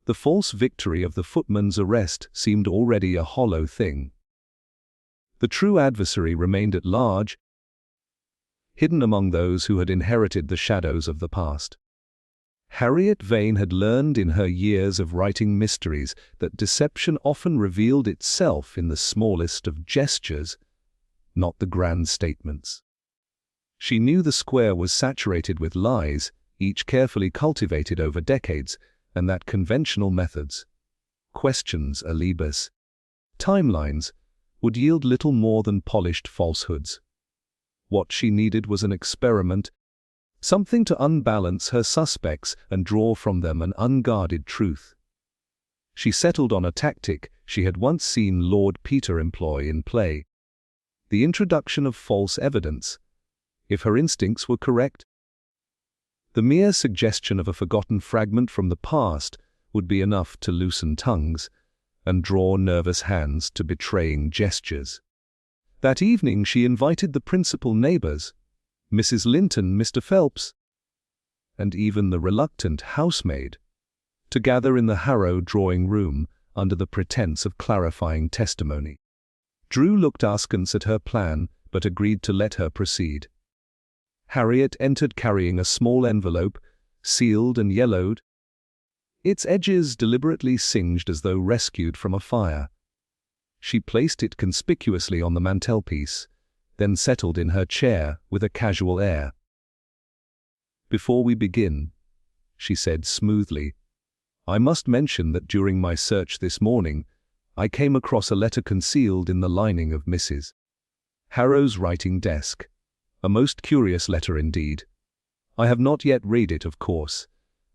The false victory of the footman's arrest seemed already a hollow thing. The true adversary remained at large, hidden among those who had inherited the shadows of the past. Harriet Vane had learned in her years of writing mysteries that deception often revealed itself in the smallest of gestures, not the grand statements. She knew the square was saturated with lies, each carefully cultivated over decades, and that conventional methods, questions alibis, timelines, would yield little more than polished falsehoods. What she needed was an experiment, something to unbalance her suspects and draw from them an unguarded truth. She settled on a tactic she had once seen Lord Peter employ in play: the introduction of false evidence. If her instincts were correct, the mere suggestion of a forgotten fragment from the past would be enough to loosen tongues and draw nervous hands to betraying gestures. That evening she invited the principal neighbors, Mrs. Linton, Mr. Phelps, and even the reluctant housemaid, to gather in the Harrow drawing-room under the pretense of clarifying testimony. Drew looked askance at her plan, but agreed to let her proceed. Harriet entered carrying a small envelope, sealed and yellowed, its edges deliberately singed as though rescued from a fire. She placed it conspicuously on the mantelpiece, then settled in her chair with a casual air. "Before we begin," she said smoothly, "I must mention that during my search this morning, I came across a letter concealed in the lining of Mrs. Harrow's writing desk. A most curious letter indeed. I have not yet read it, of course.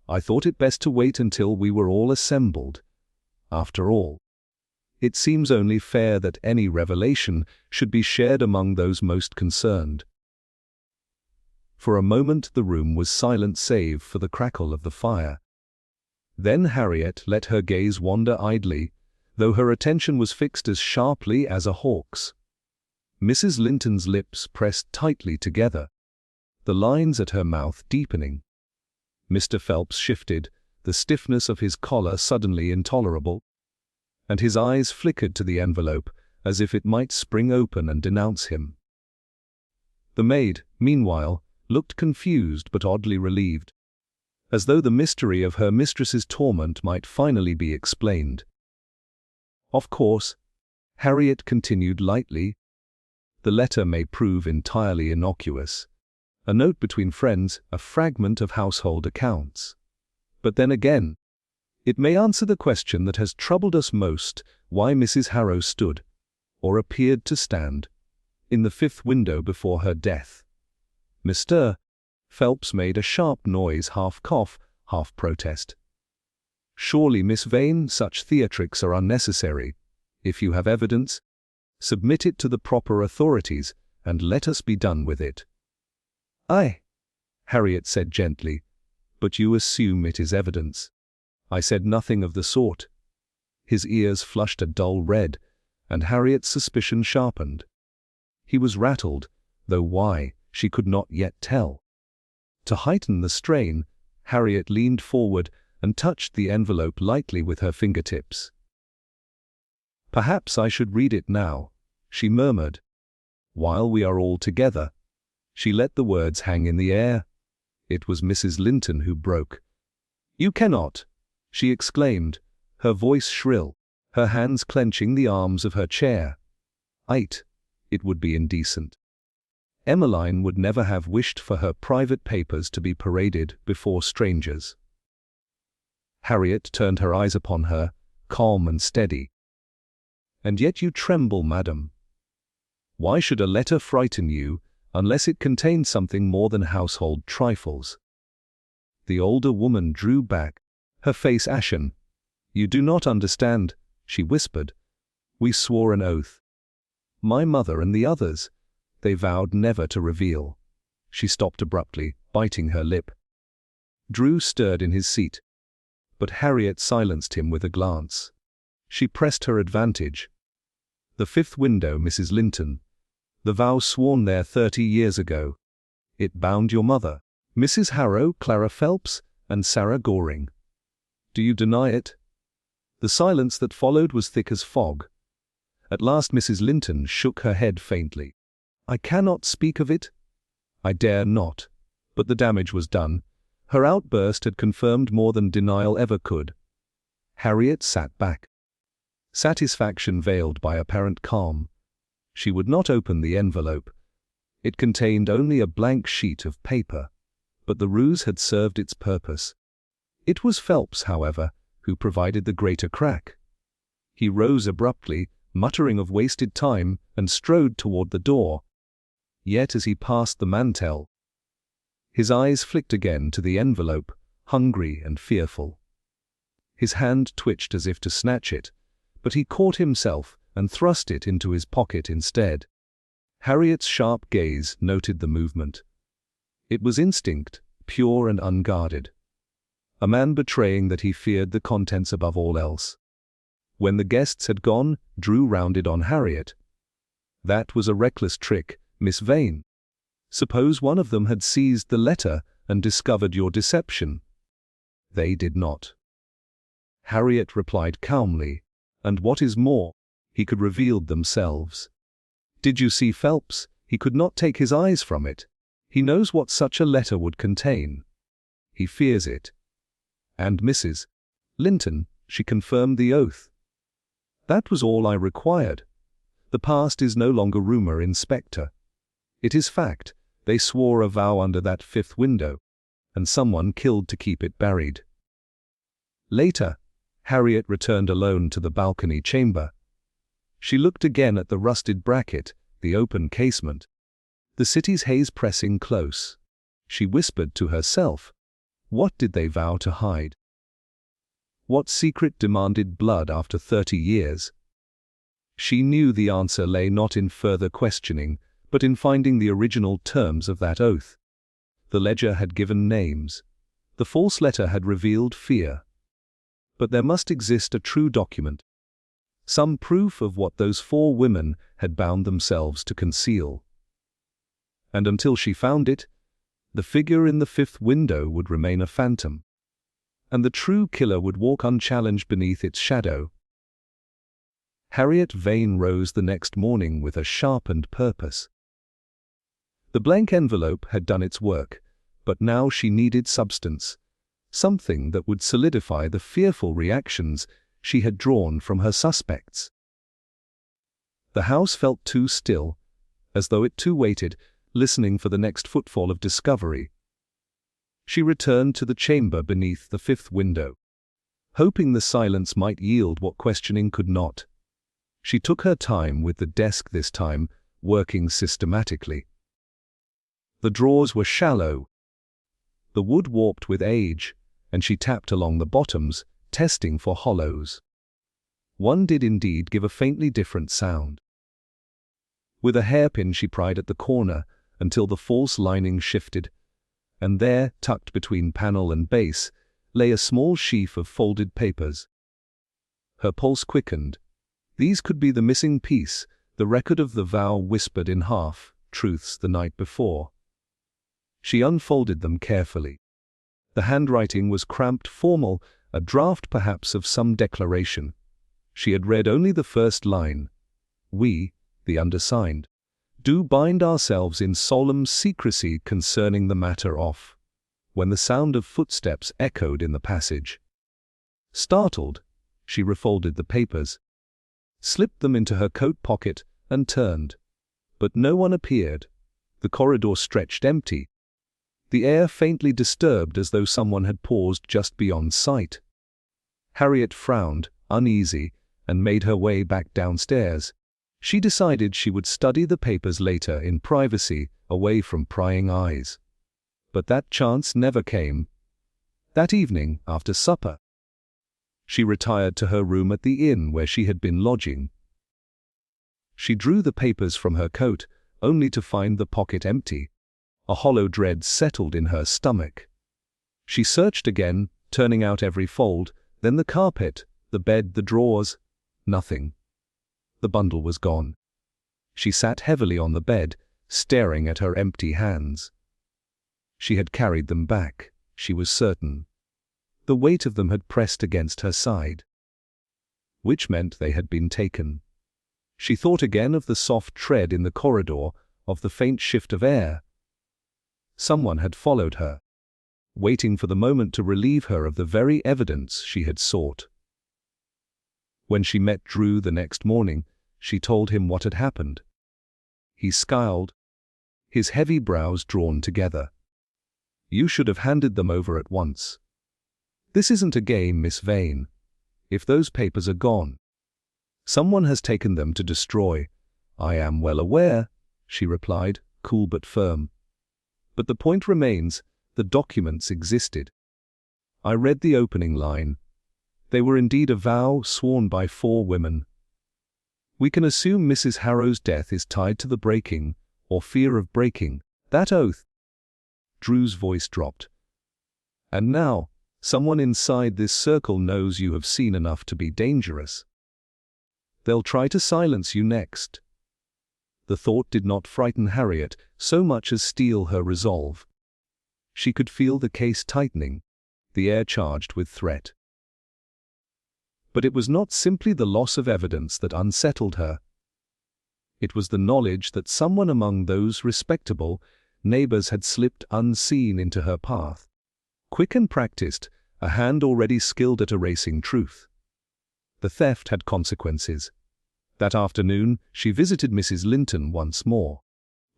I thought it best to wait until we were all assembled. After all, it seems only fair that any revelation should be shared among those most concerned." For a moment the room was silent save for the crackle of the fire. Then Harriet let her gaze wander idly, though her attention was fixed as sharply as a hawk's. Mrs. Linton's lips pressed tightly together, the lines at her mouth deepening. Mr. Phelps shifted, the stiffness of his collar suddenly intolerable, and his eyes flickered to the envelope as if it might spring open and denounce him. The maid, meanwhile, looked confused but oddly relieved, as though the mystery of her mistress's torment might finally be explained. "Of course," Harriet continued lightly, "the letter may prove entirely innocuous. A note between friends, a fragment of household accounts. But then again, it may answer the question that has troubled us most: why Mrs. Harrow stood, or appeared to stand, in the fifth window before her death." Mr. Phelps made a sharp noise, half cough, half protest. "Surely, Miss Vane, such theatrics are unnecessary. If you have evidence, submit it to the proper authorities, and let us be done with it." "Aye," Harriet said gently, "but you assume it is evidence." "I said nothing of the sort." His ears flushed a dull red, and Harriet's suspicion sharpened. He was rattled, though why, she could not yet tell. To heighten the strain, Harriet leaned forward and touched the envelope lightly with her fingertips. "Perhaps I should read it now," she murmured. "While we are all together." She let the words hang in the air. It was Mrs. Linton who broke. "You cannot," she exclaimed, her voice shrill, her hands clenching the arms of her chair. It would be indecent. Emmeline would never have wished for her private papers to be paraded before strangers. Harriet turned her eyes upon her, calm and steady. "And yet you tremble, madam. Why should a letter frighten you, unless it contained something more than household trifles?" The older woman drew back, her face ashen. "You do not understand," she whispered. "We swore an oath. My mother and the others. They vowed never to reveal." She stopped abruptly, biting her lip. Drew stirred in his seat, but Harriet silenced him with a glance. She pressed her advantage. "The fifth window, Mrs. Linton. The vow sworn there 30 years ago. It bound your mother, Mrs. Harrow, Clara Phelps, and Sarah Goring. Do you deny it?" The silence that followed was thick as fog. At last Mrs. Linton shook her head faintly. "I cannot speak of it. I dare not." But the damage was done. Her outburst had confirmed more than denial ever could. Harriet sat back, satisfaction veiled by apparent calm. She would not open the envelope. It contained only a blank sheet of paper, but the ruse had served its purpose. It was Phelps, however, who provided the greater crack. He rose abruptly, muttering of wasted time, and strode toward the door. Yet as he passed the mantel, his eyes flicked again to the envelope, hungry and fearful. His hand twitched as if to snatch it, but he caught himself and thrust it into his pocket instead. Harriet's sharp gaze noted the movement. It was instinct, pure and unguarded. A man betraying that he feared the contents above all else. When the guests had gone, Drew rounded on Harriet. "That was a reckless trick, Miss Vane. Suppose one of them had seized the letter and discovered your deception." "They did not," Harriet replied calmly, "and what is more, he could reveal themselves. Did you see Phelps? He could not take his eyes from it. He knows what such a letter would contain. He fears it. And Mrs. Linton, she confirmed the oath. That was all I required. The past is no longer rumor, Inspector. It is fact. They swore a vow under that fifth window, and someone killed to keep it buried." Later, Harriet returned alone to the balcony chamber. She looked again at the rusted bracket, the open casement, the city's haze pressing close. She whispered to herself, what did they vow to hide? What secret demanded blood after 30 years? She knew the answer lay not in further questioning, but in finding the original terms of that oath. The ledger had given names. The false letter had revealed fear. But there must exist a true document, some proof of what those 4 women had bound themselves to conceal. And until she found it, the figure in the fifth window would remain a phantom, and the true killer would walk unchallenged beneath its shadow. Harriet Vane rose the next morning with a sharpened purpose. The blank envelope had done its work, but now she needed substance, something that would solidify the fearful reactions she had drawn from her suspects. The house felt too still, as though it too waited, listening for the next footfall of discovery. She returned to the chamber beneath the fifth window, hoping the silence might yield what questioning could not. She took her time with the desk this time, working systematically. The drawers were shallow, the wood warped with age, and she tapped along the bottoms, testing for hollows. One did indeed give a faintly different sound. With a hairpin she pried at the corner until the false lining shifted, and there, tucked between panel and base, lay a small sheaf of folded papers. Her pulse quickened. These could be the missing piece, the record of the vow whispered in half-truths the night before. She unfolded them carefully. The handwriting was cramped, formal, a draft perhaps of some declaration. She had read only the first line. "We, the undersigned, do bind ourselves in solemn secrecy concerning the matter of," when the sound of footsteps echoed in the passage. Startled, she refolded the papers, slipped them into her coat pocket, and turned. But no one appeared. The corridor stretched empty, the air faintly disturbed as though someone had paused just beyond sight. Harriet frowned, uneasy, and made her way back downstairs. She decided she would study the papers later in privacy, away from prying eyes. But that chance never came. That evening, after supper, she retired to her room at the inn where she had been lodging. She drew the papers from her coat, only to find the pocket empty. A hollow dread settled in her stomach. She searched again, turning out every fold, then the carpet, the bed, the drawers. Nothing. The bundle was gone. She sat heavily on the bed, staring at her empty hands. She had carried them back, she was certain. The weight of them had pressed against her side, which meant they had been taken. She thought again of the soft tread in the corridor, of the faint shift of air. Someone had followed her, waiting for the moment to relieve her of the very evidence she had sought. When she met Drew the next morning, she told him what had happened. He scowled, his heavy brows drawn together. "You should have handed them over at once. This isn't a game, Miss Vane. If those papers are gone, Someone has taken them to destroy. I am well aware, she replied, cool but firm. But the point remains, the documents existed. I read the opening line. They were indeed a vow sworn by 4 women. We can assume Mrs. Harrow's death is tied to the breaking, or fear of breaking, that oath. Drew's voice dropped. And now, someone inside this circle knows you have seen enough to be dangerous. They'll try to silence you next. The thought did not frighten Harriet so much as steel her resolve. She could feel the case tightening, the air charged with threat. But it was not simply the loss of evidence that unsettled her. It was the knowledge that someone among those respectable neighbors had slipped unseen into her path. Quick and practiced, a hand already skilled at erasing truth. The theft had consequences. That afternoon, she visited Mrs. Linton once more.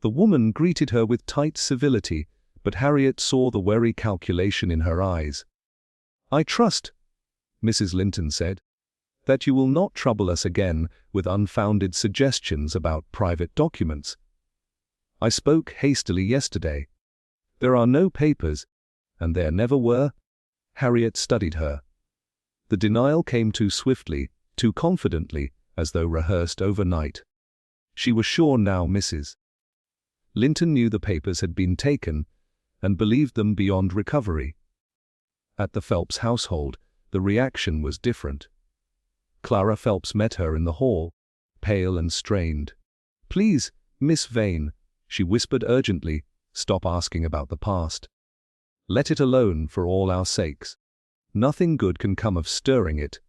The woman greeted her with tight civility, but Harriet saw the wary calculation in her eyes. I trust, Mrs. Linton said, that you will not trouble us again with unfounded suggestions about private documents. I spoke hastily yesterday. There are no papers, and there never were. Harriet studied her. The denial came too swiftly, too confidently, as though rehearsed overnight. She was sure now Mrs. Linton knew the papers had been taken, and believed them beyond recovery. At the Phelps household, the reaction was different. Clara Phelps met her in the hall, pale and strained. Please, Miss Vane, she whispered urgently, stop asking about the past. Let it alone for all our sakes. Nothing good can come of stirring it.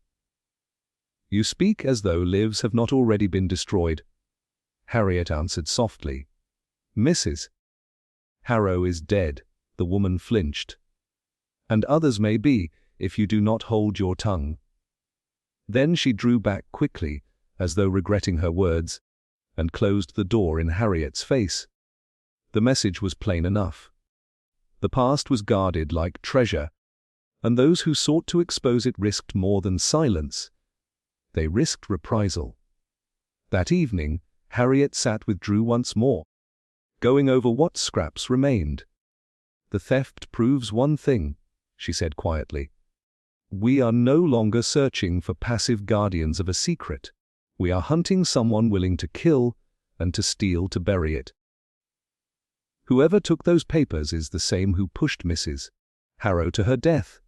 You speak as though lives have not already been destroyed. Harriet answered softly. Mrs. Harrow is dead, the woman flinched. And others may be, if you do not hold your tongue. Then she drew back quickly, as though regretting her words, and closed the door in Harriet's face. The message was plain enough. The past was guarded like treasure, and those who sought to expose it risked more than silence. They risked reprisal. That evening, Harriet sat with Drew once more, going over what scraps remained. The theft proves one thing, she said quietly. We are no longer searching for passive guardians of a secret. We are hunting someone willing to kill and to steal to bury it. Whoever took those papers is the same who pushed Mrs. Harrow to her death.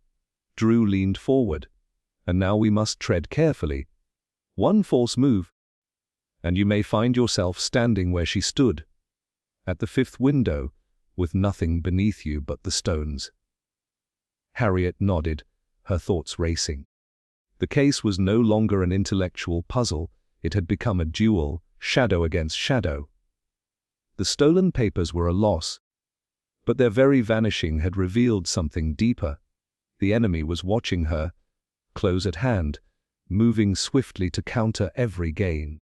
Drew leaned forward. And now we must tread carefully. One false move, and you may find yourself standing where she stood, at the 5th window, with nothing beneath you but the stones. Harriet nodded, her thoughts racing. The case was no longer an intellectual puzzle, it had become a duel, shadow against shadow. The stolen papers were a loss, but their very vanishing had revealed something deeper. The enemy was watching her, close at hand, moving swiftly to counter every gain.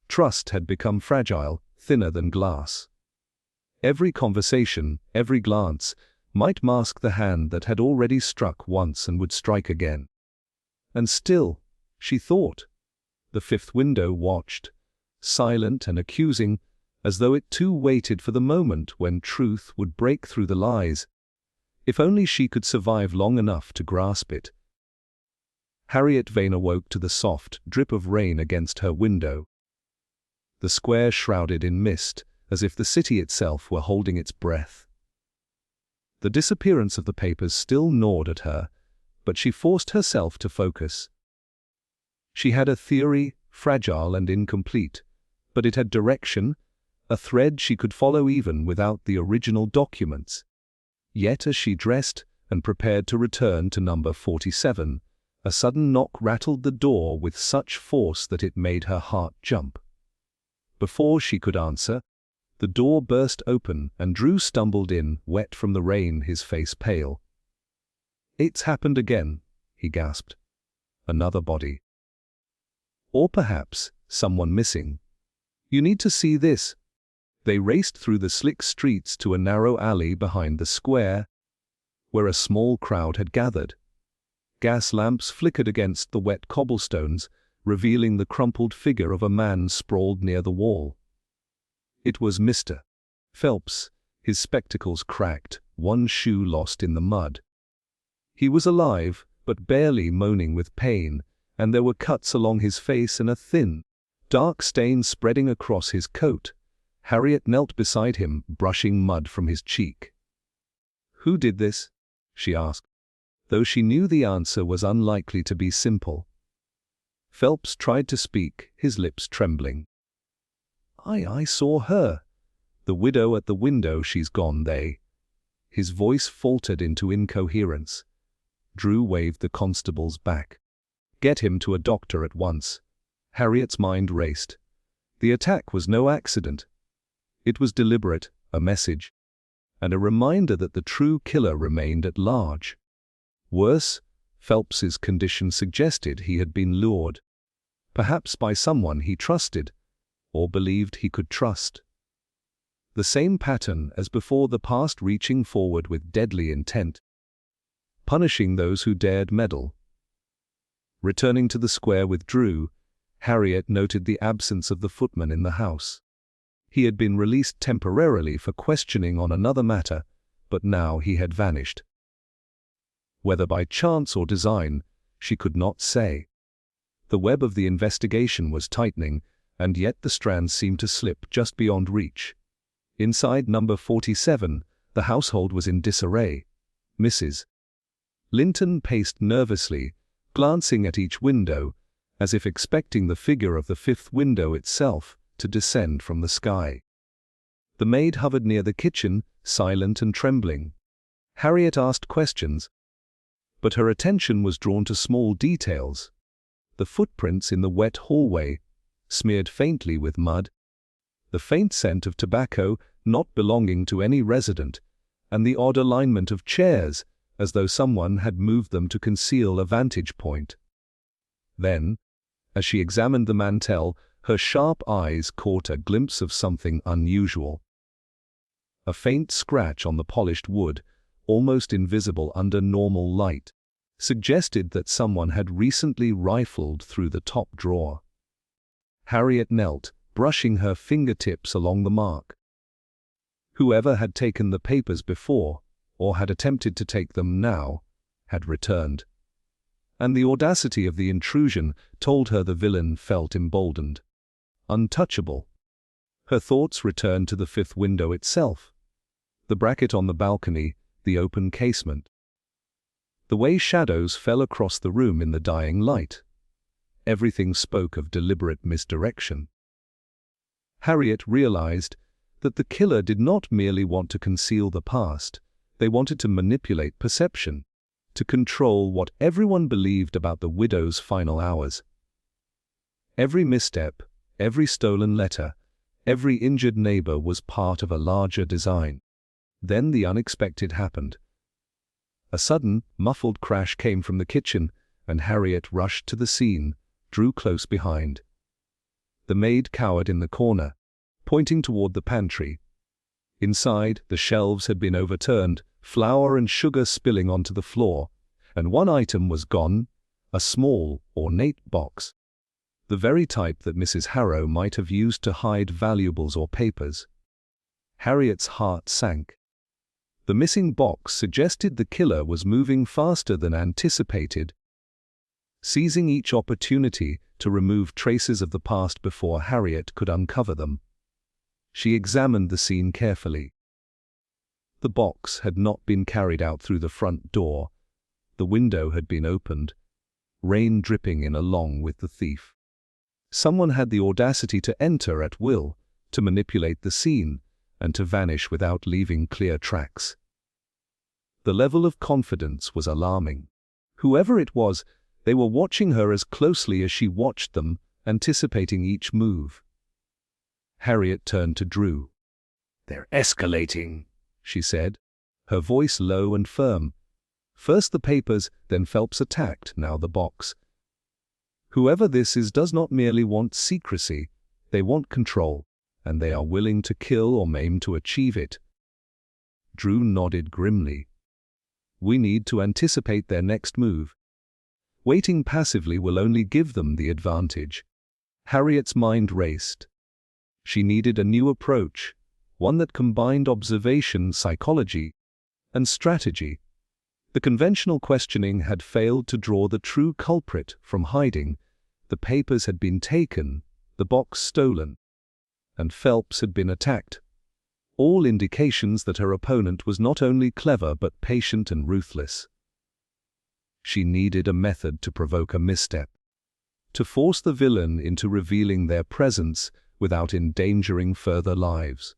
Trust had become fragile, thinner than glass. Every conversation, every glance, might mask the hand that had already struck once and would strike again. And still, she thought, the 5th window watched, silent and accusing, as though it too waited for the moment when truth would break through the lies. If only she could survive long enough to grasp it. Harriet Vane awoke to the soft drip of rain against her window. The square shrouded in mist, as if the city itself were holding its breath. The disappearance of the papers still gnawed at her, but she forced herself to focus. She had a theory, fragile and incomplete, but it had direction, a thread she could follow even without the original documents. Yet as she dressed and prepared to return to number 47, a sudden knock rattled the door with such force that it made her heart jump. Before she could answer, the door burst open and Drew stumbled in, wet from the rain, his face pale. It's happened again, he gasped. Another body. Or perhaps someone missing. You need to see this. They raced through the slick streets to a narrow alley behind the square, where a small crowd had gathered. Gas lamps flickered against the wet cobblestones, revealing the crumpled figure of a man sprawled near the wall. It was Mr. Phelps, his spectacles cracked, one shoe lost in the mud. He was alive, but barely moaning with pain, and there were cuts along his face and a thin, dark stain spreading across his coat. Harriet knelt beside him, brushing mud from his cheek. "Who did this?" she asked, though she knew the answer was unlikely to be simple. Phelps tried to speak, his lips trembling. I saw her. The widow at the window, she's gone, they." His voice faltered into incoherence. Drew waved the constables back. "Get him to a doctor at once." Harriet's mind raced. The attack was no accident. It was deliberate, a message, and a reminder that the true killer remained at large. Worse, Phelps's condition suggested he had been lured, perhaps by someone he trusted, or believed he could trust. The same pattern as before, the past reaching forward with deadly intent, punishing those who dared meddle. Returning to the square with Drew, Harriet noted the absence of the footman in the house. He had been released temporarily for questioning on another matter, but now he had vanished. Whether by chance or design, she could not say. The web of the investigation was tightening, and yet the strands seemed to slip just beyond reach. Inside number 47, the household was in disarray. Mrs. Linton paced nervously, glancing at each window, as if expecting the figure of the fifth window itself to descend from the sky. The maid hovered near the kitchen, silent and trembling. Harriet asked questions, but her attention was drawn to small details. The footprints in the wet hallway, smeared faintly with mud, the faint scent of tobacco not belonging to any resident, and the odd alignment of chairs, as though someone had moved them to conceal a vantage point. Then, as she examined the mantel, her sharp eyes caught a glimpse of something unusual. A faint scratch on the polished wood, almost invisible under normal light, suggested that someone had recently rifled through the top drawer. Harriet knelt, brushing her fingertips along the mark. Whoever had taken the papers before, or had attempted to take them now, had returned. And the audacity of the intrusion told her the villain felt emboldened, untouchable. Her thoughts returned to the fifth window itself, the bracket on the balcony, the open casement. The way shadows fell across the room in the dying light. Everything spoke of deliberate misdirection. Harriet realized that the killer did not merely want to conceal the past, they wanted to manipulate perception, to control what everyone believed about the widow's final hours. Every misstep, every stolen letter, every injured neighbor was part of a larger design. Then the unexpected happened. A sudden, muffled crash came from the kitchen, and Harriet rushed to the scene, Drew close behind. The maid cowered in the corner, pointing toward the pantry. Inside, the shelves had been overturned, flour and sugar spilling onto the floor, and one item was gone, a small, ornate box. The very type that Mrs. Harrow might have used to hide valuables or papers. Harriet's heart sank. The missing box suggested the killer was moving faster than anticipated, seizing each opportunity to remove traces of the past before Harriet could uncover them. She examined the scene carefully. The box had not been carried out through the front door. The window had been opened, rain dripping in along with the thief. Someone had the audacity to enter at will, to manipulate the scene, and to vanish without leaving clear tracks. The level of confidence was alarming. Whoever it was, they were watching her as closely as she watched them, anticipating each move. Harriet turned to Drew. "They're escalating," she said, her voice low and firm. First the papers, then Phelps attacked, now the box. Whoever this is does not merely want secrecy, they want control, and they are willing to kill or maim to achieve it. Drew nodded grimly. We need to anticipate their next move. Waiting passively will only give them the advantage. Harriet's mind raced. She needed a new approach, one that combined observation, psychology, and strategy. The conventional questioning had failed to draw the true culprit from hiding. The papers had been taken, the box stolen, and Phelps had been attacked. All indications that her opponent was not only clever but patient and ruthless. She needed a method to provoke a misstep, to force the villain into revealing their presence without endangering further lives.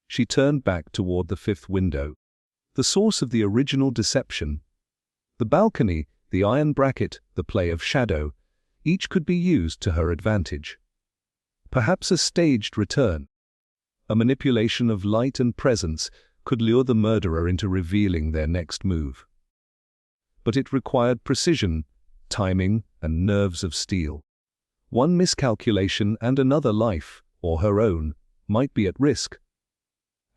She turned back toward the fifth window, the source of the original deception. The balcony, the iron bracket, the play of shadow, each could be used to her advantage. Perhaps a staged return, a manipulation of light and presence, could lure the murderer into revealing their next move. But it required precision, timing, and nerves of steel. One miscalculation and another life, or her own, might be at risk.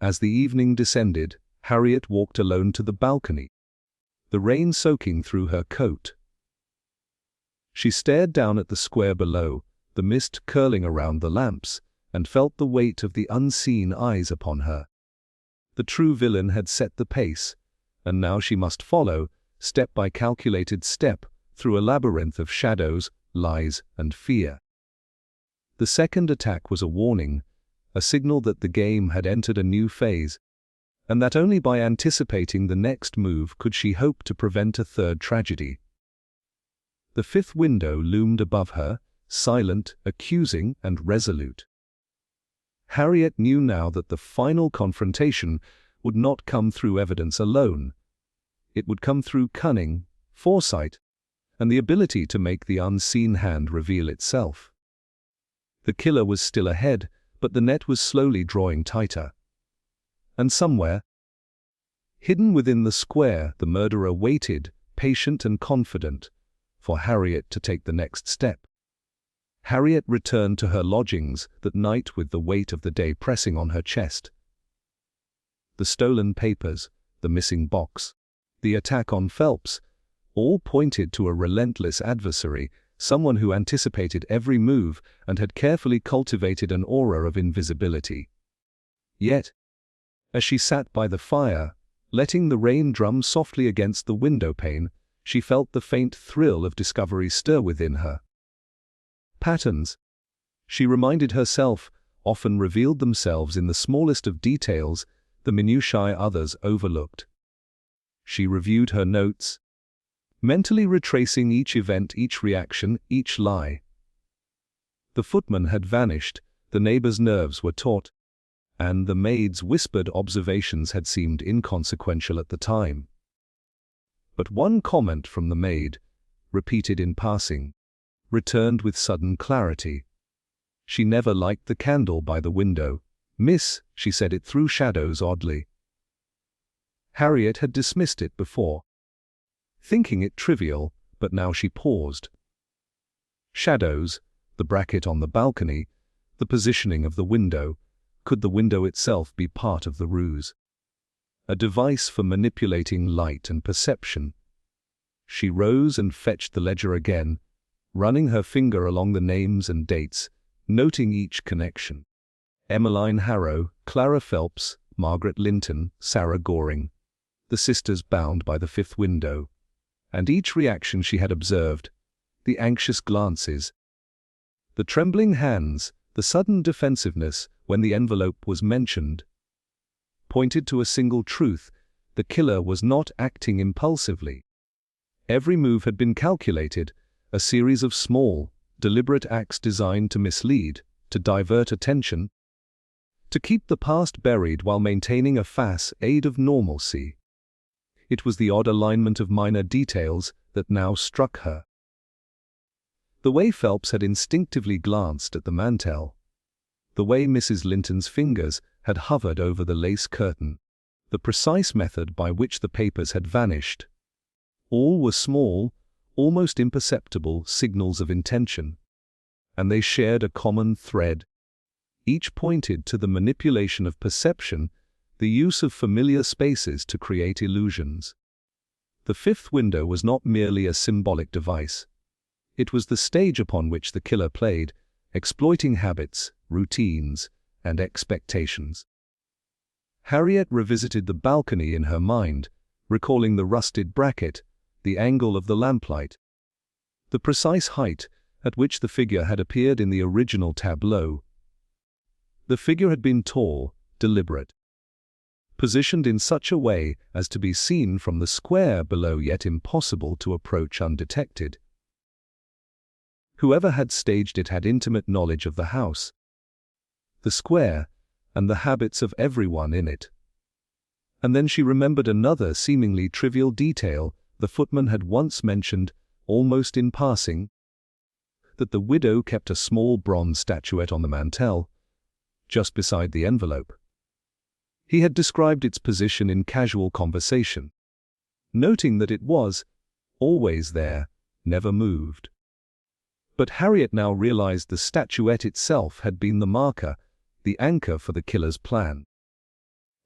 As the evening descended, Harriet walked alone to the balcony, the rain soaking through her coat. She stared down at the square below, the mist curling around the lamps, and felt the weight of the unseen eyes upon her. The true villain had set the pace, and now she must follow, step by calculated step, through a labyrinth of shadows, lies, and fear. The second attack was a warning, a signal that the game had entered a new phase, and that only by anticipating the next move could she hope to prevent a third tragedy. The fifth window loomed above her, silent, accusing, and resolute. Harriet knew now that the final confrontation would not come through evidence alone. It would come through cunning, foresight, and the ability to make the unseen hand reveal itself. The killer was still ahead, but the net was slowly drawing tighter. And somewhere, hidden within the square, the murderer waited, patient and confident, for Harriet to take the next step. Harriet returned to her lodgings that night with the weight of the day pressing on her chest. The stolen papers, the missing box, the attack on Phelps, all pointed to a relentless adversary, someone who anticipated every move and had carefully cultivated an aura of invisibility. Yet, as she sat by the fire, letting the rain drum softly against the window pane, she felt the faint thrill of discovery stir within her. Patterns, she reminded herself, often revealed themselves in the smallest of details, the minutiae others overlooked. She reviewed her notes, mentally retracing each event, each reaction, each lie. The footman had vanished, the neighbor's nerves were taut, and the maid's whispered observations had seemed inconsequential at the time. But one comment from the maid, repeated in passing, returned with sudden clarity. She never liked the candle by the window. "Miss," she said it through shadows oddly. Harriet had dismissed it before, thinking it trivial, but now she paused. Shadows, the bracket on the balcony, the positioning of the window. Could the window itself be part of the ruse? A device for manipulating light and perception? She rose and fetched the ledger again, running her finger along the names and dates, noting each connection. Emmeline Harrow, Clara Phelps, Margaret Linton, Sarah Goring. The sisters bound by the fifth window. And each reaction she had observed, the anxious glances, the trembling hands, the sudden defensiveness when the envelope was mentioned, pointed to a single truth: the killer was not acting impulsively. Every move had been calculated, a series of small, deliberate acts designed to mislead, to divert attention, to keep the past buried while maintaining a facade of normalcy. It was the odd alignment of minor details that now struck her. The way Phelps had instinctively glanced at the mantel, the way Mrs. Linton's fingers had hovered over the lace curtain, the precise method by which the papers had vanished. All were small, almost imperceptible signals of intention, and they shared a common thread. Each pointed to the manipulation of perception, the use of familiar spaces to create illusions. The fifth window was not merely a symbolic device. It was the stage upon which the killer played, exploiting habits, routines, and expectations. Harriet revisited the balcony in her mind, recalling the rusted bracket, the angle of the lamplight, the precise height at which the figure had appeared in the original tableau. The figure had been tall, deliberate, positioned in such a way as to be seen from the square below, yet impossible to approach undetected. Whoever had staged it had intimate knowledge of the house, the square, and the habits of everyone in it. And then she remembered another seemingly trivial detail the footman had once mentioned, almost in passing, that the widow kept a small bronze statuette on the mantel, just beside the envelope. He had described its position in casual conversation, noting that it was always there, never moved. But Harriet now realized the statuette itself had been the marker, the anchor for the killer's plan.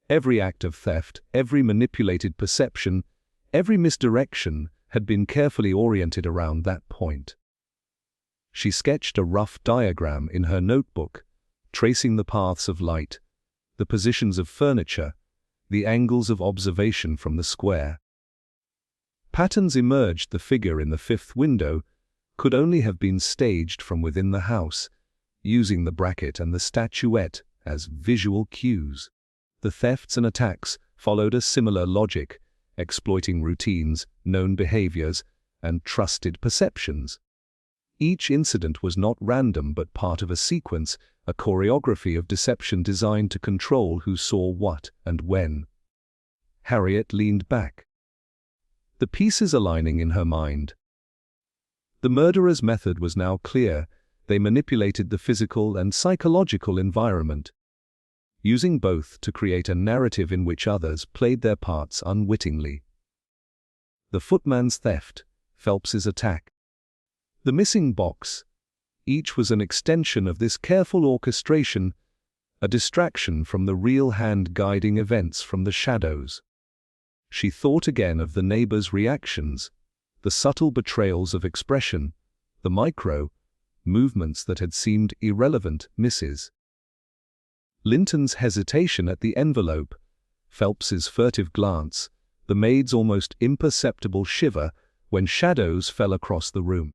Every act of theft, every manipulated perception, every misdirection had been carefully oriented around that point. She sketched a rough diagram in her notebook, tracing the paths of light, the positions of furniture, the angles of observation from the square. Patterns emerged. The figure in the fifth window could only have been staged from within the house, using the bracket and the statuette as visual cues. The thefts and attacks followed a similar logic, exploiting routines, known behaviors, and trusted perceptions. Each incident was not random but part of a sequence, a choreography of deception designed to control who saw what and when. Harriet leaned back, the pieces aligning in her mind. The murderer's method was now clear. They manipulated the physical and psychological environment, using both to create a narrative in which others played their parts unwittingly. The footman's theft, Phelps's attack, the missing box, each was an extension of this careful orchestration, a distraction from the real hand guiding events from the shadows. She thought again of the neighbor's reactions, the subtle betrayals of expression, the micro movements that had seemed irrelevant misses. Linton's hesitation at the envelope, Phelps's furtive glance, the maid's almost imperceptible shiver when shadows fell across the room.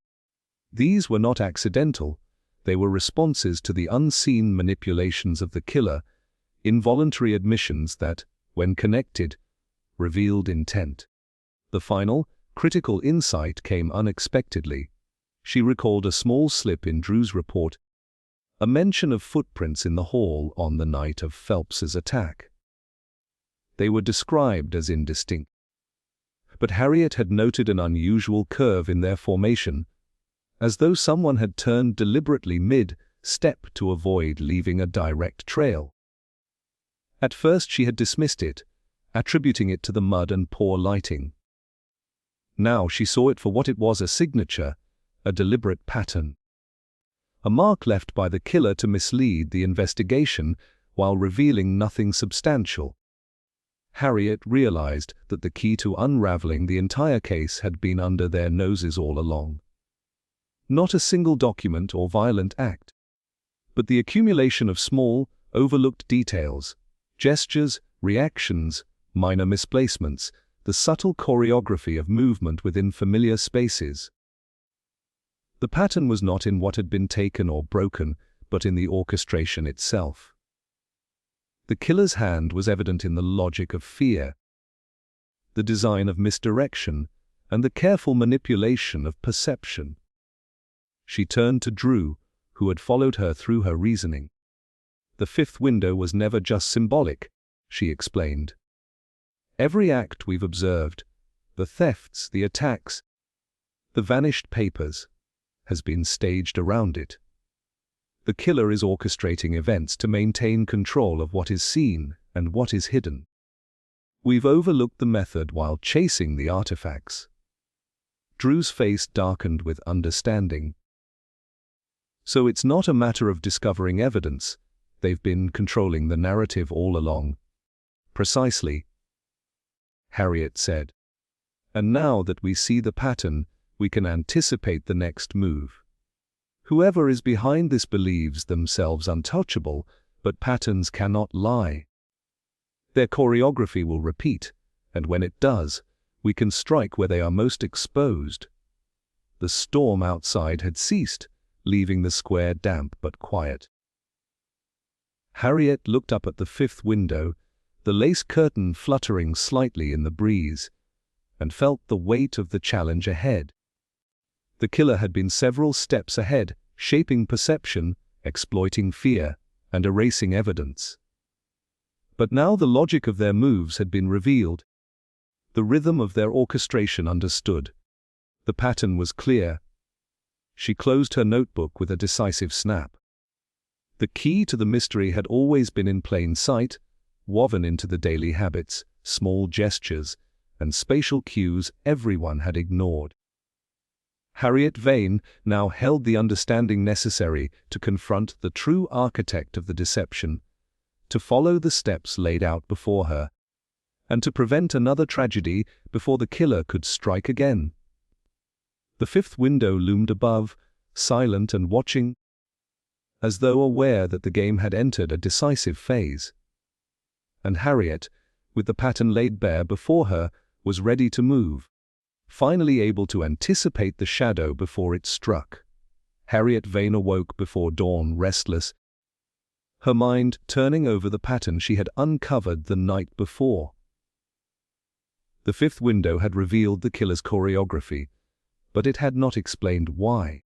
These were not accidental, they were responses to the unseen manipulations of the killer, involuntary admissions that, when connected, revealed intent. The final, critical insight came unexpectedly. She recalled a small slip in Drew's report, a mention of footprints in the hall on the night of Phelps's attack. They were described as indistinct, but Harriet had noted an unusual curve in their formation, as though someone had turned deliberately mid-step to avoid leaving a direct trail. At first she had dismissed it, attributing it to the mud and poor lighting. Now she saw it for what it was: a signature, a deliberate pattern. A mark left by the killer to mislead the investigation while revealing nothing substantial. Harriet realized that the key to unraveling the entire case had been under their noses all along. Not a single document or violent act, but the accumulation of small, overlooked details, gestures, reactions, minor misplacements, the subtle choreography of movement within familiar spaces. The pattern was not in what had been taken or broken, but in the orchestration itself. The killer's hand was evident in the logic of fear, the design of misdirection, and the careful manipulation of perception. She turned to Drew, who had followed her through her reasoning. The fifth window was never just symbolic, she explained. Every act we've observed, the thefts, the attacks, the vanished papers, has been staged around it. The killer is orchestrating events to maintain control of what is seen and what is hidden. We've overlooked the method while chasing the artifacts. Drew's face darkened with understanding. So it's not a matter of discovering evidence, they've been controlling the narrative all along. Precisely, Harriet said. And now that we see the pattern, we can anticipate the next move. Whoever is behind this believes themselves untouchable, but patterns cannot lie. Their choreography will repeat, and when it does, we can strike where they are most exposed. The storm outside had ceased, leaving the square damp but quiet. Harriet looked up at the fifth window, the lace curtain fluttering slightly in the breeze, and felt the weight of the challenge ahead. The killer had been several steps ahead, shaping perception, exploiting fear, and erasing evidence. But now the logic of their moves had been revealed. The rhythm of their orchestration understood. The pattern was clear. She closed her notebook with a decisive snap. The key to the mystery had always been in plain sight, woven into the daily habits, small gestures, and spatial cues everyone had ignored. Harriet Vane now held the understanding necessary to confront the true architect of the deception, to follow the steps laid out before her, and to prevent another tragedy before the killer could strike again. The fifth window loomed above, silent and watching, as though aware that the game had entered a decisive phase. And Harriet, with the pattern laid bare before her, was ready to move, finally able to anticipate the shadow before it struck. Harriet Vane awoke before dawn, restless, her mind turning over the pattern she had uncovered the night before. The fifth window had revealed the killer's choreography, but it had not explained why.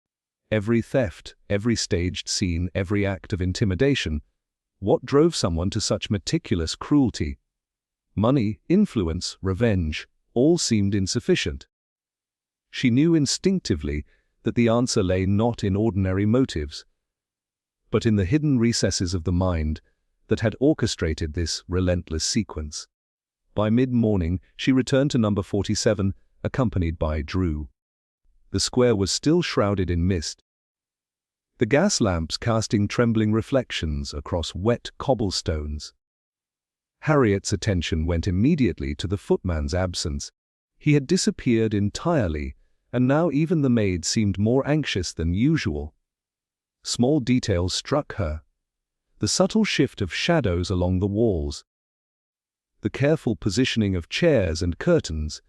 Every theft, every staged scene, every act of intimidation. What drove someone to such meticulous cruelty? Money, influence, revenge, all seemed insufficient. She knew instinctively that the answer lay not in ordinary motives, but in the hidden recesses of the mind that had orchestrated this relentless sequence. By mid-morning, she returned to number 47, accompanied by Drew. The square was still shrouded in mist, the gas lamps casting trembling reflections across wet cobblestones. Harriet's attention went immediately to the footman's absence. He had disappeared entirely, and now even the maid seemed more anxious than usual. Small details struck her. The subtle shift of shadows along the walls, the careful positioning of chairs and curtains,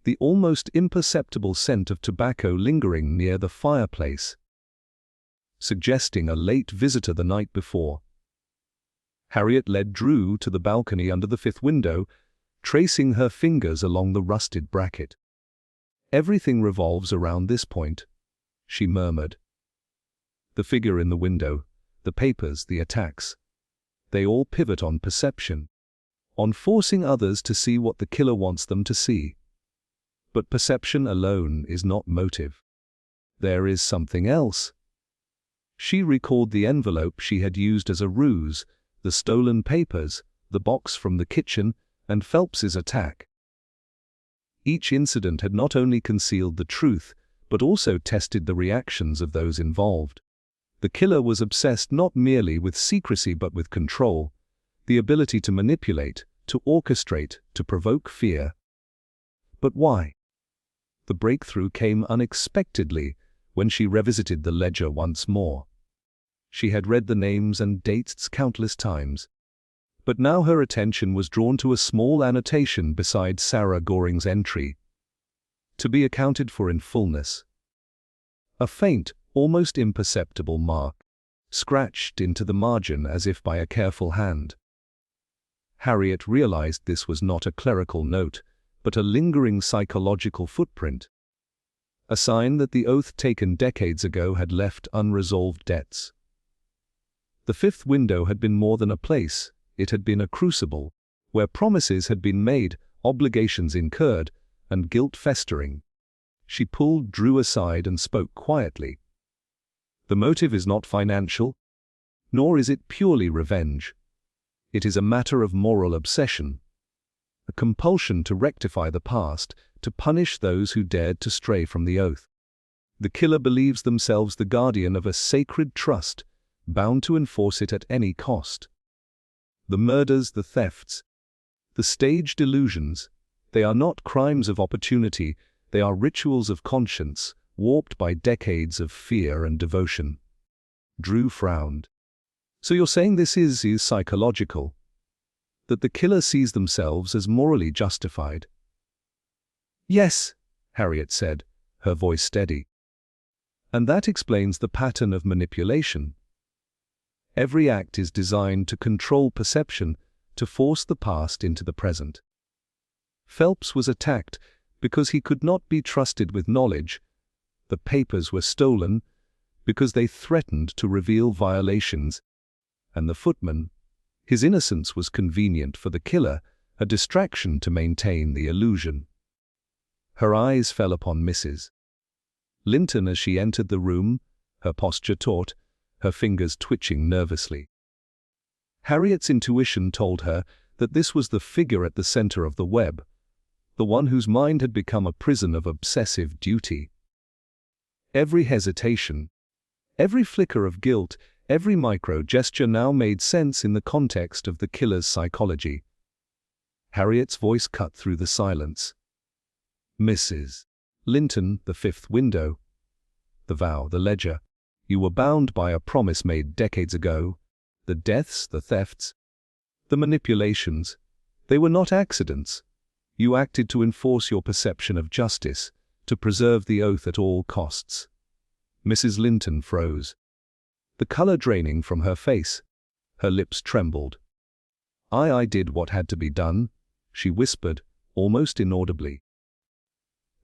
the almost imperceptible scent of tobacco lingering near the fireplace, suggesting a late visitor the night before. Harriet led Drew to the balcony under the fifth window, tracing her fingers along the rusted bracket. "Everything revolves around this point," she murmured. The figure in the window, the papers, the attacks, they all pivot on perception, on forcing others to see what the killer wants them to see. But perception alone is not motive. There is something else. She recalled the envelope she had used as a ruse, the stolen papers, the box from the kitchen, and Phelps's attack. Each incident had not only concealed the truth, but also tested the reactions of those involved. The killer was obsessed not merely with secrecy but with control, the ability to manipulate, to orchestrate, to provoke fear. But why? The breakthrough came unexpectedly when she revisited the ledger once more. She had read the names and dates countless times, but now her attention was drawn to a small annotation beside Sarah Goring's entry, to be accounted for in fullness. A faint, almost imperceptible mark, scratched into the margin as if by a careful hand. Harriet realized this was not a clerical note, but a lingering psychological footprint, a sign that the oath taken decades ago had left unresolved debts. The fifth window had been more than a place, it had been a crucible, where promises had been made, obligations incurred, and guilt festering. She pulled Drew aside and spoke quietly. "The motive is not financial, nor is it purely revenge. It is a matter of moral obsession, a compulsion to rectify the past, to punish those who dared to stray from the oath. The killer believes themselves the guardian of a sacred trust, bound to enforce it at any cost. The murders, the thefts, the staged illusions, They are not crimes of opportunity, they are rituals of conscience, warped by decades of fear and devotion. Drew frowned. So you're saying this is psychological? That the killer sees themselves as morally justified? Yes, Harriet said, her voice steady. And that explains the pattern of manipulation. Every act is designed to control perception, to force the past into the present. Phelps was attacked because he could not be trusted with knowledge. The papers were stolen because they threatened to reveal violations. And the footman, his innocence was convenient for the killer, a distraction to maintain the illusion. Her eyes fell upon Mrs. Linton as she entered the room, her posture taut, her fingers twitching nervously. Harriet's intuition told her that this was the figure at the center of the web, the one whose mind had become a prison of obsessive duty. Every hesitation, every flicker of guilt, every micro-gesture now made sense in the context of the killer's psychology. Harriet's voice cut through the silence. Mrs. Linton, the fifth window. The vow, the ledger. You were bound by a promise made decades ago. The deaths, the thefts, the manipulations, they were not accidents. You acted to enforce your perception of justice, to preserve the oath at all costs. Mrs. Linton froze, the color draining from her face. Her lips trembled. I did what had to be done, she whispered, almost inaudibly.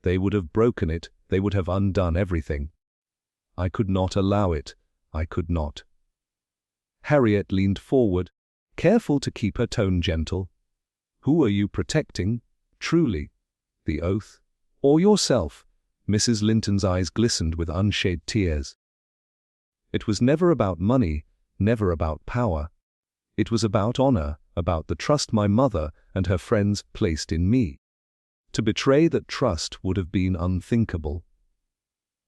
They would have broken it, they would have undone everything. I could not allow it, I could not. Harriet leaned forward, careful to keep her tone gentle. Who are you protecting, truly? The oath? Or yourself? Mrs. Linton's eyes glistened with unshed tears. It was never about money, never about power. It was about honor, about the trust my mother and her friends placed in me. To betray that trust would have been unthinkable.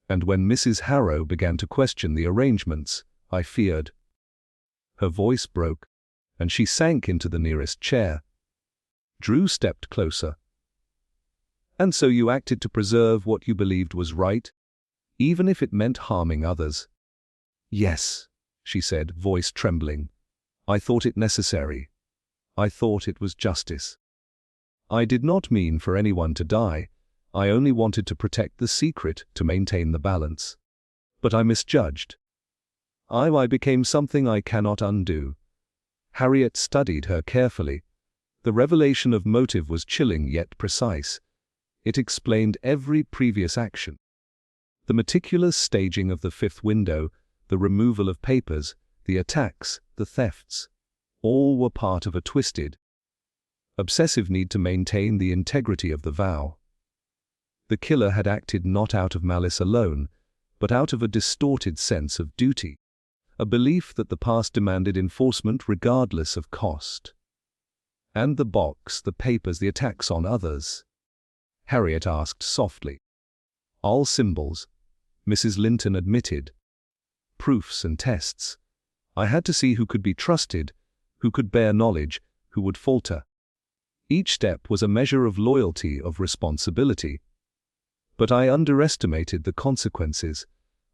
And when Mrs. Harrow began to question the arrangements, I feared. Her voice broke, and she sank into the nearest chair. Drew stepped closer. And so you acted to preserve what you believed was right, even if it meant harming others? Yes, she said, voice trembling. I thought it necessary. I thought it was justice. I did not mean for anyone to die. I only wanted to protect the secret, to maintain the balance. But I misjudged. I became something I cannot undo. Harriet studied her carefully. The revelation of motive was chilling yet precise. It explained every previous action. The meticulous staging of the fifth window, the removal of papers, the attacks, the thefts, all were part of a twisted, obsessive need to maintain the integrity of the vow. The killer had acted not out of malice alone, but out of a distorted sense of duty, a belief that the past demanded enforcement regardless of cost. And the box, the papers, the attacks on others? Harriet asked softly. All symbols, Mrs. Linton admitted. Proofs and tests. I had to see who could be trusted, who could bear knowledge, who would falter. Each step was a measure of loyalty, of responsibility. But I underestimated the consequences.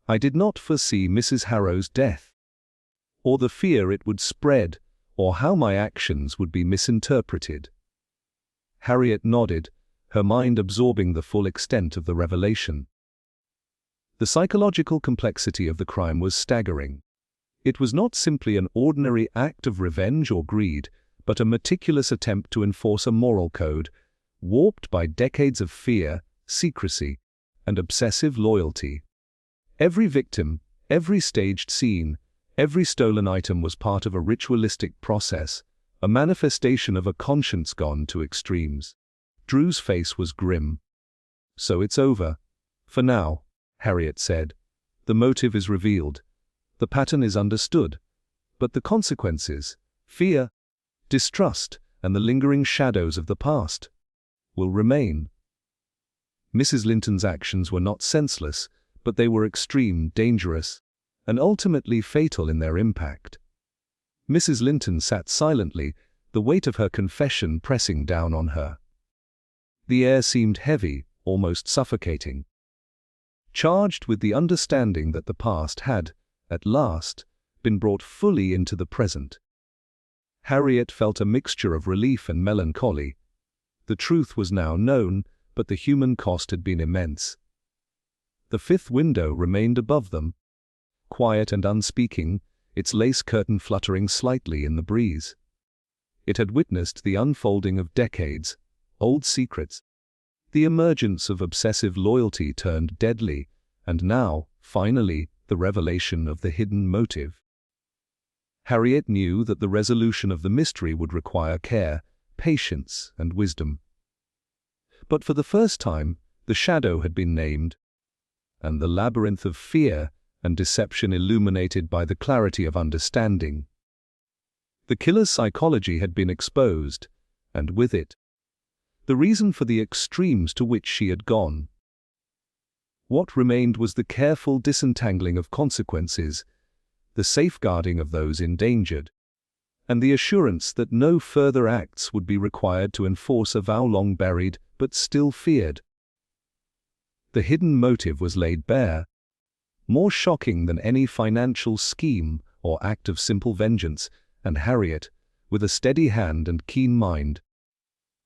I did not foresee Mrs. Harrow's death, or the fear it would spread, or how my actions would be misinterpreted. Harriet nodded, her mind absorbing the full extent of the revelation. The psychological complexity of the crime was staggering. It was not simply an ordinary act of revenge or greed, but a meticulous attempt to enforce a moral code, warped by decades of fear, secrecy, and obsessive loyalty. Every victim, every staged scene, every stolen item was part of a ritualistic process, a manifestation of a conscience gone to extremes. Drew's face was grim. So it's over. For now, Harriet said. The motive is revealed. The pattern is understood. But the consequences, fear, distrust, and the lingering shadows of the past, will remain. Mrs. Linton's actions were not senseless, but they were extreme, dangerous, and ultimately fatal in their impact. Mrs. Linton sat silently, the weight of her confession pressing down on her. The air seemed heavy, almost suffocating, charged with the understanding that the past had, at last, been brought fully into the present. Harriet felt a mixture of relief and melancholy. The truth was now known, but the human cost had been immense. The fifth window remained above them, quiet and unspeaking, its lace curtain fluttering slightly in the breeze. It had witnessed the unfolding of decades, old secrets, the emergence of obsessive loyalty turned deadly, and now, finally, the revelation of the hidden motive. Harriet knew that the resolution of the mystery would require care, patience, and wisdom. But for the first time, the shadow had been named, and the labyrinth of fear and deception illuminated by the clarity of understanding. The killer's psychology had been exposed, and with it, the reason for the extremes to which she had gone. What remained was the careful disentangling of consequences, the safeguarding of those endangered, and the assurance that no further acts would be required to enforce a vow long buried but still feared. The hidden motive was laid bare, more shocking than any financial scheme or act of simple vengeance, and Harriet, with a steady hand and keen mind,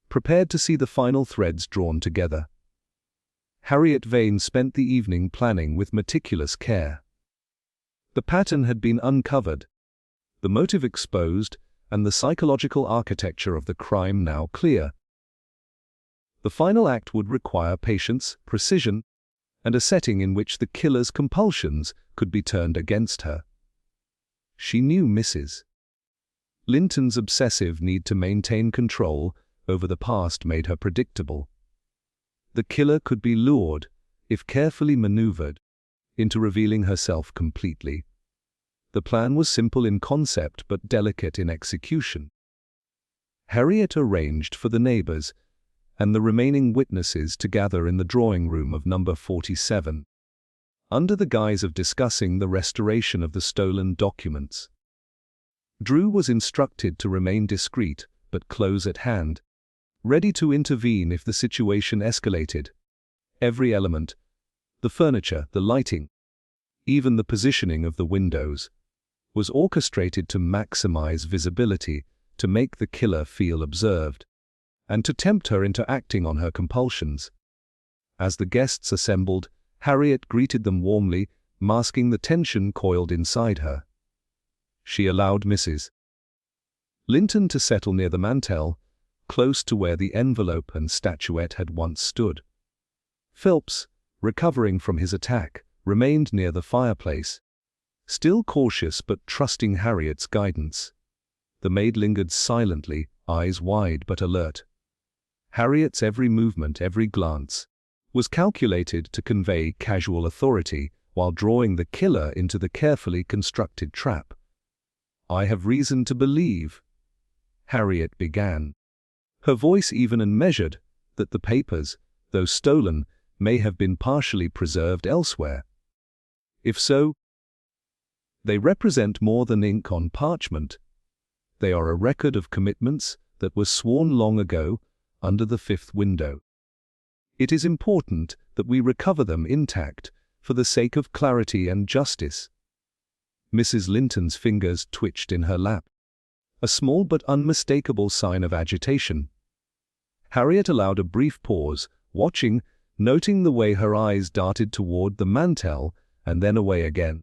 prepared to see the final threads drawn together. Harriet Vane spent the evening planning with meticulous care. The pattern had been uncovered, the motive exposed, and the psychological architecture of the crime now clear. The final act would require patience, precision, and a setting in which the killer's compulsions could be turned against her. She knew Mrs. Linton's obsessive need to maintain control over the past made her predictable. The killer could be lured, if carefully maneuvered, into revealing herself completely. The plan was simple in concept but delicate in execution. Harriet arranged for the neighbors and the remaining witnesses to gather in the drawing room of number 47, under the guise of discussing the restoration of the stolen documents. Drew was instructed to remain discreet but close at hand, ready to intervene if the situation escalated. Every element, the furniture, the lighting, even the positioning of the windows, was orchestrated to maximize visibility, to make the killer feel observed, and to tempt her into acting on her compulsions. As the guests assembled, Harriet greeted them warmly, masking the tension coiled inside her. She allowed Mrs. Linton to settle near the mantel, close to where the envelope and statuette had once stood. Phelps, recovering from his attack, remained near the fireplace, still cautious but trusting Harriet's guidance. The maid lingered silently, eyes wide but alert. Harriet's every movement, every glance, was calculated to convey casual authority while drawing the killer into the carefully constructed trap. "I have reason to believe," Harriet began, her voice even and measured, "that the papers, though stolen, may have been partially preserved elsewhere. If so, they represent more than ink on parchment. They are a record of commitments that were sworn long ago under the fifth window. It is important that we recover them intact for the sake of clarity and justice." Mrs. Linton's fingers twitched in her lap, a small but unmistakable sign of agitation. Harriet allowed a brief pause, watching, noting the way her eyes darted toward the mantel and then away again,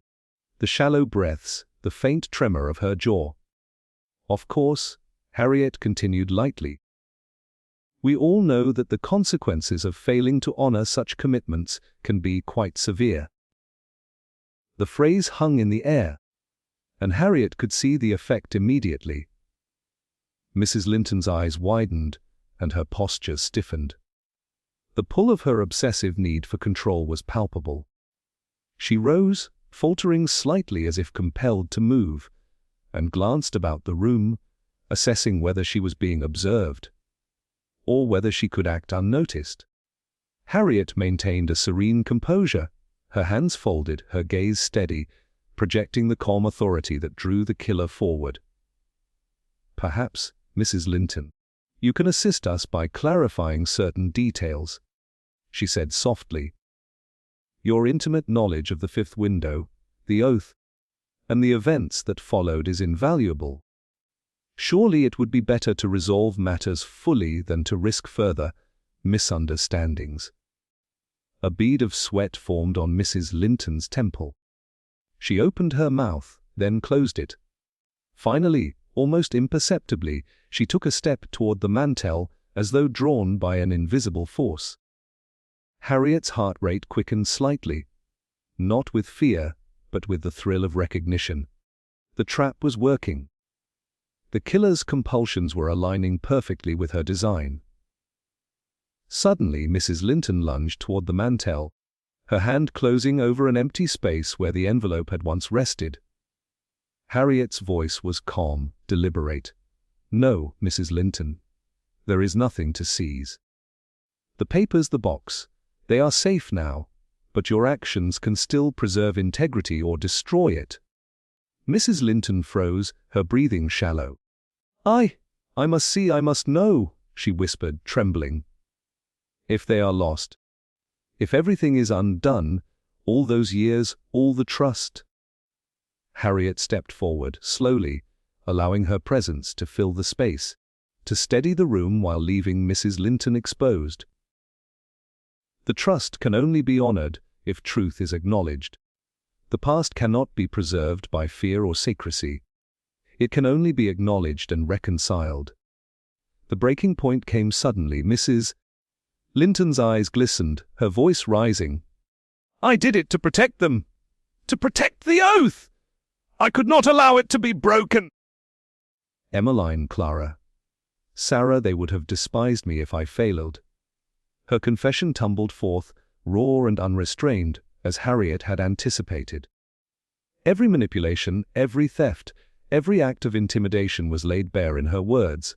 the shallow breaths, the faint tremor of her jaw. "Of course," Harriet continued lightly, "we all know that the consequences of failing to honor such commitments can be quite severe." The phrase hung in the air, and Harriet could see the effect immediately. Mrs. Linton's eyes widened, and her posture stiffened. The pull of her obsessive need for control was palpable. She rose, faltering slightly as if compelled to move, and glanced about the room, assessing whether she was being observed, or whether she could act unnoticed. Harriet maintained a serene composure, her hands folded, her gaze steady, projecting the calm authority that drew the killer forward. "Perhaps, Mrs. Linton, You can assist us by clarifying certain details," she said softly. "Your intimate knowledge of the fifth window, the oath, and the events that followed is invaluable. Surely it would be better to resolve matters fully than to risk further misunderstandings." A bead of sweat formed on Mrs. Linton's temple. She opened her mouth, then closed it. Finally, almost imperceptibly, she took a step toward the mantel, as though drawn by an invisible force. Harriet's heart rate quickened slightly, not with fear, but with the thrill of recognition. The trap was working. The killer's compulsions were aligning perfectly with her design. Suddenly, Mrs. Linton lunged toward the mantel, her hand closing over an empty space where the envelope had once rested. Harriet's voice was calm, deliberate. "No, Mrs. Linton. There is nothing to seize. The paper's the box. They are safe now, but your actions can still preserve integrity or destroy it." Mrs. Linton froze, her breathing shallow. I must see, I must know," she whispered, trembling. "If they are lost, if everything is undone, all those years, all the trust." Harriet stepped forward, slowly, allowing her presence to fill the space, to steady the room while leaving Mrs. Linton exposed. The trust can only be honored if truth is acknowledged. The past cannot be preserved by fear or secrecy. It can only be acknowledged and reconciled. The breaking point came suddenly. Mrs. Linton's eyes glistened, her voice rising. "I did it to protect them. To protect the oath! I could not allow it to be broken." Emmeline, Clara, Sarah, they would have despised me if I failed. Her confession tumbled forth, raw and unrestrained, as Harriet had anticipated. Every manipulation, every theft, every act of intimidation was laid bare in her words.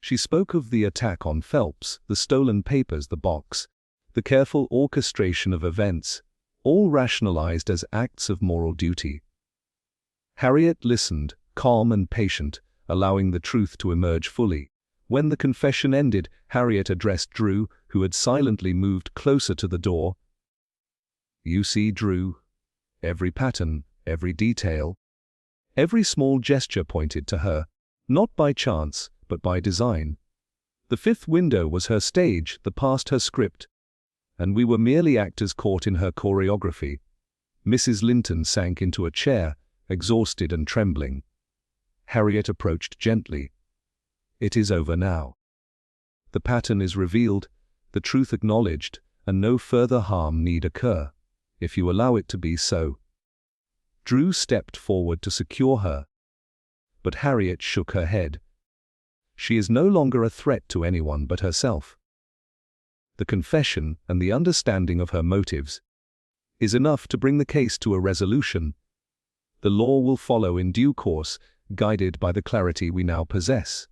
She spoke of the attack on Phelps, the stolen papers, the box, the careful orchestration of events, all rationalized as acts of moral duty. Harriet listened, calm and patient, allowing the truth to emerge fully. When the confession ended, Harriet addressed Drew, who had silently moved closer to the door. "You see, Drew, every pattern, every detail, every small gesture pointed to her, not by chance, but by design. The fifth window was her stage, the past her script, and we were merely actors caught in her choreography." Mrs. Linton sank into a chair, exhausted and trembling. Harriet approached gently. "It is over now. The pattern is revealed, the truth acknowledged, and no further harm need occur, if you allow it to be so." Drew stepped forward to secure her, but Harriet shook her head. "She is no longer a threat to anyone but herself. The confession and the understanding of her motives is enough to bring the case to a resolution. The law will follow in due course, guided by the clarity we now possess."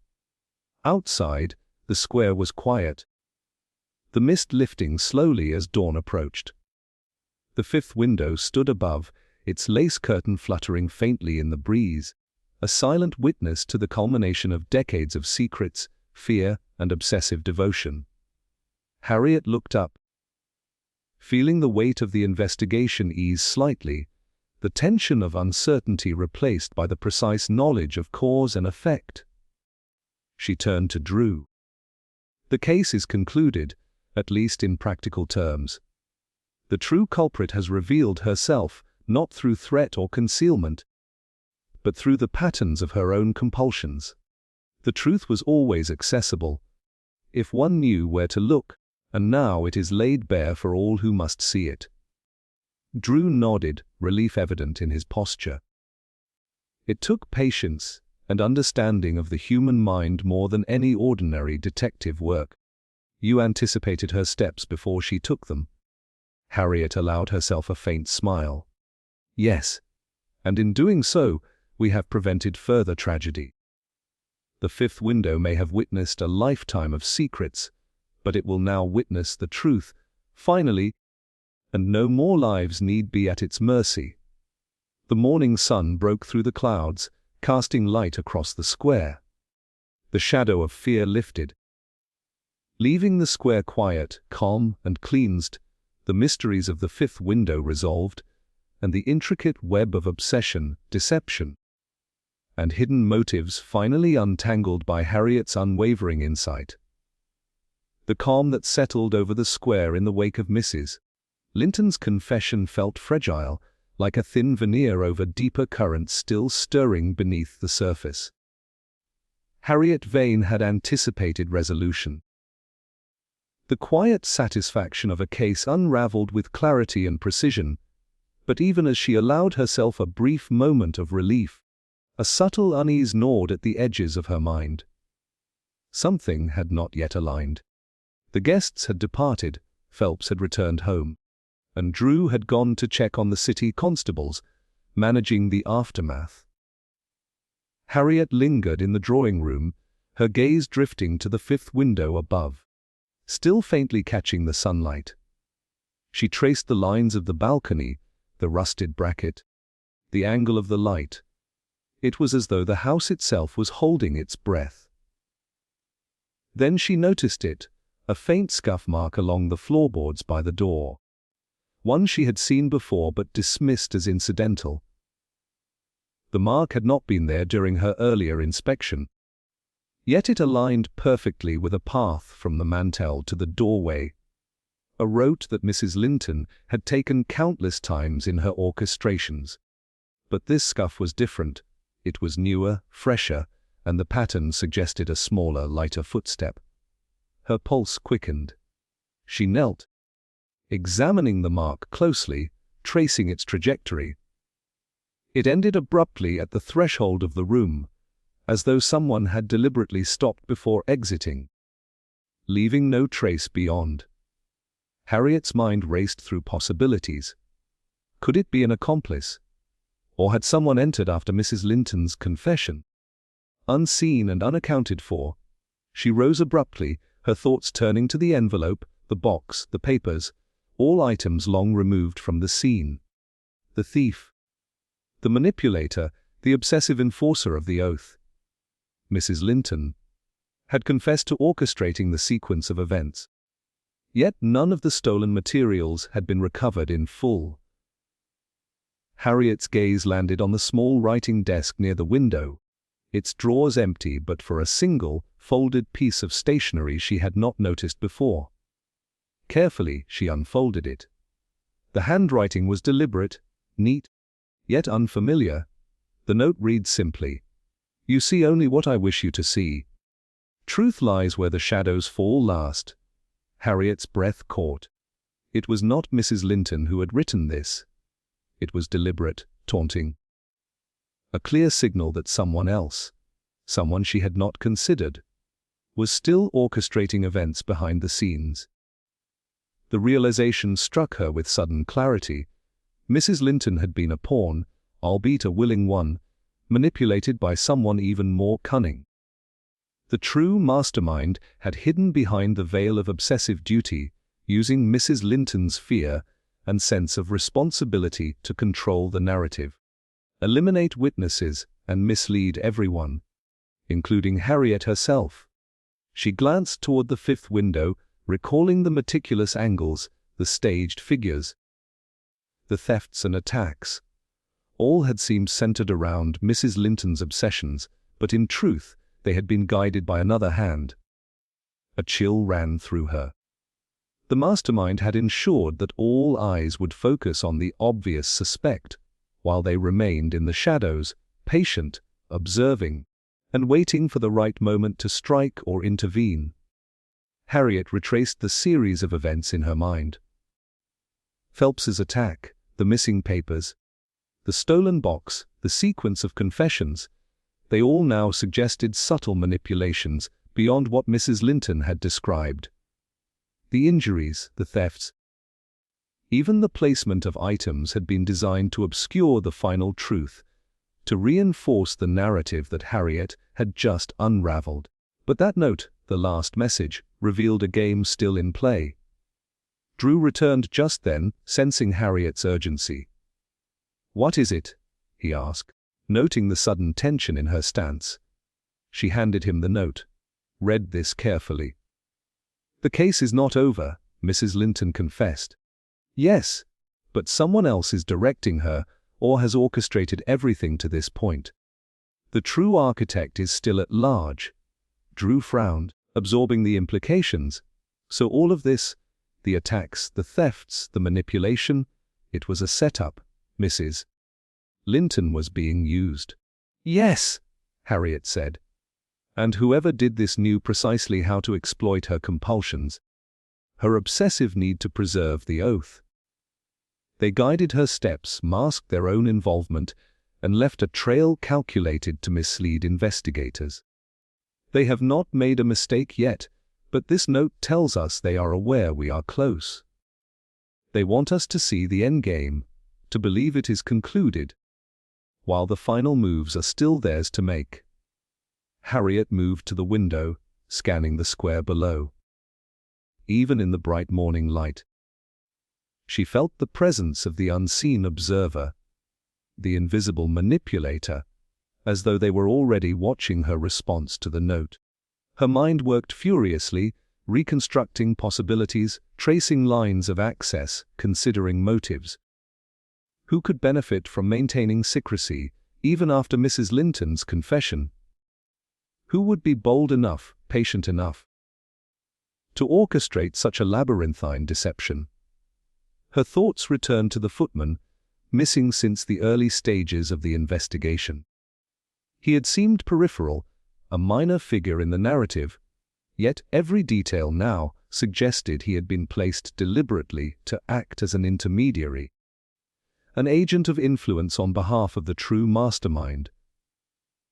Outside, the square was quiet, the mist lifting slowly as dawn approached. The fifth window stood above, its lace curtain fluttering faintly in the breeze, a silent witness to the culmination of decades of secrets, fear, and obsessive devotion. Harriet looked up. Feeling the weight of the investigation ease slightly, the tension of uncertainty replaced by the precise knowledge of cause and effect. She turned to Drew. "The case is concluded, at least in practical terms. The true culprit has revealed herself, not through threat or concealment, but through the patterns of her own compulsions. The truth was always accessible, if one knew where to look, and now it is laid bare for all who must see it." Drew nodded, relief evident in his posture. It took patience and understanding of the human mind more than any ordinary detective work. "You anticipated her steps before she took them." Harriet allowed herself a faint smile. "Yes, and in doing so, we have prevented further tragedy. The fifth window may have witnessed a lifetime of secrets, but it will now witness the truth, finally, and no more lives need be at its mercy." The morning sun broke through the clouds, casting light across the square. The shadow of fear lifted. Leaving the square quiet, calm, and cleansed, the mysteries of the fifth window resolved, and the intricate web of obsession, deception, and hidden motives finally untangled by Harriet's unwavering insight. The calm that settled over the square in the wake of Mrs. Linton's confession felt fragile, like a thin veneer over deeper currents still stirring beneath the surface. Harriet Vane had anticipated resolution. The quiet satisfaction of a case unraveled with clarity and precision, but even as she allowed herself a brief moment of relief, a subtle unease gnawed at the edges of her mind. Something had not yet aligned. The guests had departed, Phelps had returned home, and Drew had gone to check on the city constables, managing the aftermath. Harriet lingered in the drawing room, her gaze drifting to the fifth window above, still faintly catching the sunlight. She traced the lines of the balcony, the rusted bracket, the angle of the light. It was as though the house itself was holding its breath. Then she noticed it, a faint scuff mark along the floorboards by the door. One she had seen before but dismissed as incidental. The mark had not been there during her earlier inspection. Yet it aligned perfectly with a path from the mantel to the doorway, a route that Mrs. Linton had taken countless times in her orchestrations. But this scuff was different. It was newer, fresher, and the pattern suggested a smaller, lighter footstep. Her pulse quickened. She knelt, examining the mark closely, tracing its trajectory. It ended abruptly at the threshold of the room, as though someone had deliberately stopped before exiting, leaving no trace beyond. Harriet's mind raced through possibilities. Could it be an accomplice? Or had someone entered after Mrs. Linton's confession? Unseen and unaccounted for, she rose abruptly, her thoughts turning to the envelope, the box, the papers, all items long removed from the scene. The thief, the manipulator, the obsessive enforcer of the oath, Mrs. Linton, had confessed to orchestrating the sequence of events. Yet none of the stolen materials had been recovered in full. Harriet's gaze landed on the small writing desk near the window, its drawers empty but for a single, folded piece of stationery she had not noticed before. Carefully, she unfolded it. The handwriting was deliberate, neat, yet unfamiliar. The note reads simply, "You see only what I wish you to see. Truth lies where the shadows fall last." Harriet's breath caught. It was not Mrs. Linton who had written this. It was deliberate, taunting. A clear signal that someone else, someone she had not considered, was still orchestrating events behind the scenes. The realization struck her with sudden clarity. Mrs. Linton had been a pawn, albeit a willing one, manipulated by someone even more cunning. The true mastermind had hidden behind the veil of obsessive duty, using Mrs. Linton's fear and sense of responsibility to control the narrative, eliminate witnesses, and mislead everyone, including Harriet herself. She glanced toward the fifth window, recalling the meticulous angles, the staged figures, the thefts and attacks. All had seemed centered around Mrs. Linton's obsessions, but in truth, they had been guided by another hand. A chill ran through her. The mastermind had ensured that all eyes would focus on the obvious suspect, while they remained in the shadows, patient, observing, and waiting for the right moment to strike or intervene. Harriet retraced the series of events in her mind. Phelps's attack, the missing papers, the stolen box, the sequence of confessions, they all now suggested subtle manipulations beyond what Mrs. Linton had described. The injuries, the thefts, even the placement of items had been designed to obscure the final truth, to reinforce the narrative that Harriet had just unraveled. But that note, the last message, revealed a game still in play. Drew returned just then, sensing Harriet's urgency. "What is it?" he asked, noting the sudden tension in her stance. She handed him the note. Read this carefully. "The case is not over," Mrs. Linton confessed. "Yes, but someone else is directing her or has orchestrated everything to this point. The true architect is still at large." Drew frowned, absorbing the implications. So all of this, the attacks, the thefts, the manipulation, it was a setup. Mrs. Linton was being used. "Yes," Harriet said. And whoever did this knew precisely how to exploit her compulsions, her obsessive need to preserve the oath. They guided her steps, masked their own involvement, and left a trail calculated to mislead investigators. They have not made a mistake yet, but this note tells us they are aware we are close. They want us to see the endgame, to believe it is concluded, while the final moves are still theirs to make. Harriet moved to the window, scanning the square below. Even in the bright morning light, she felt the presence of the unseen observer, the invisible manipulator, as though they were already watching her response to the note. Her mind worked furiously, reconstructing possibilities, tracing lines of access, considering motives. Who could benefit from maintaining secrecy, even after Mrs. Linton's confession? Who would be bold enough, patient enough, to orchestrate such a labyrinthine deception? Her thoughts returned to the footman, missing since the early stages of the investigation. He had seemed peripheral, a minor figure in the narrative, yet every detail now suggested he had been placed deliberately to act as an intermediary, an agent of influence on behalf of the true mastermind.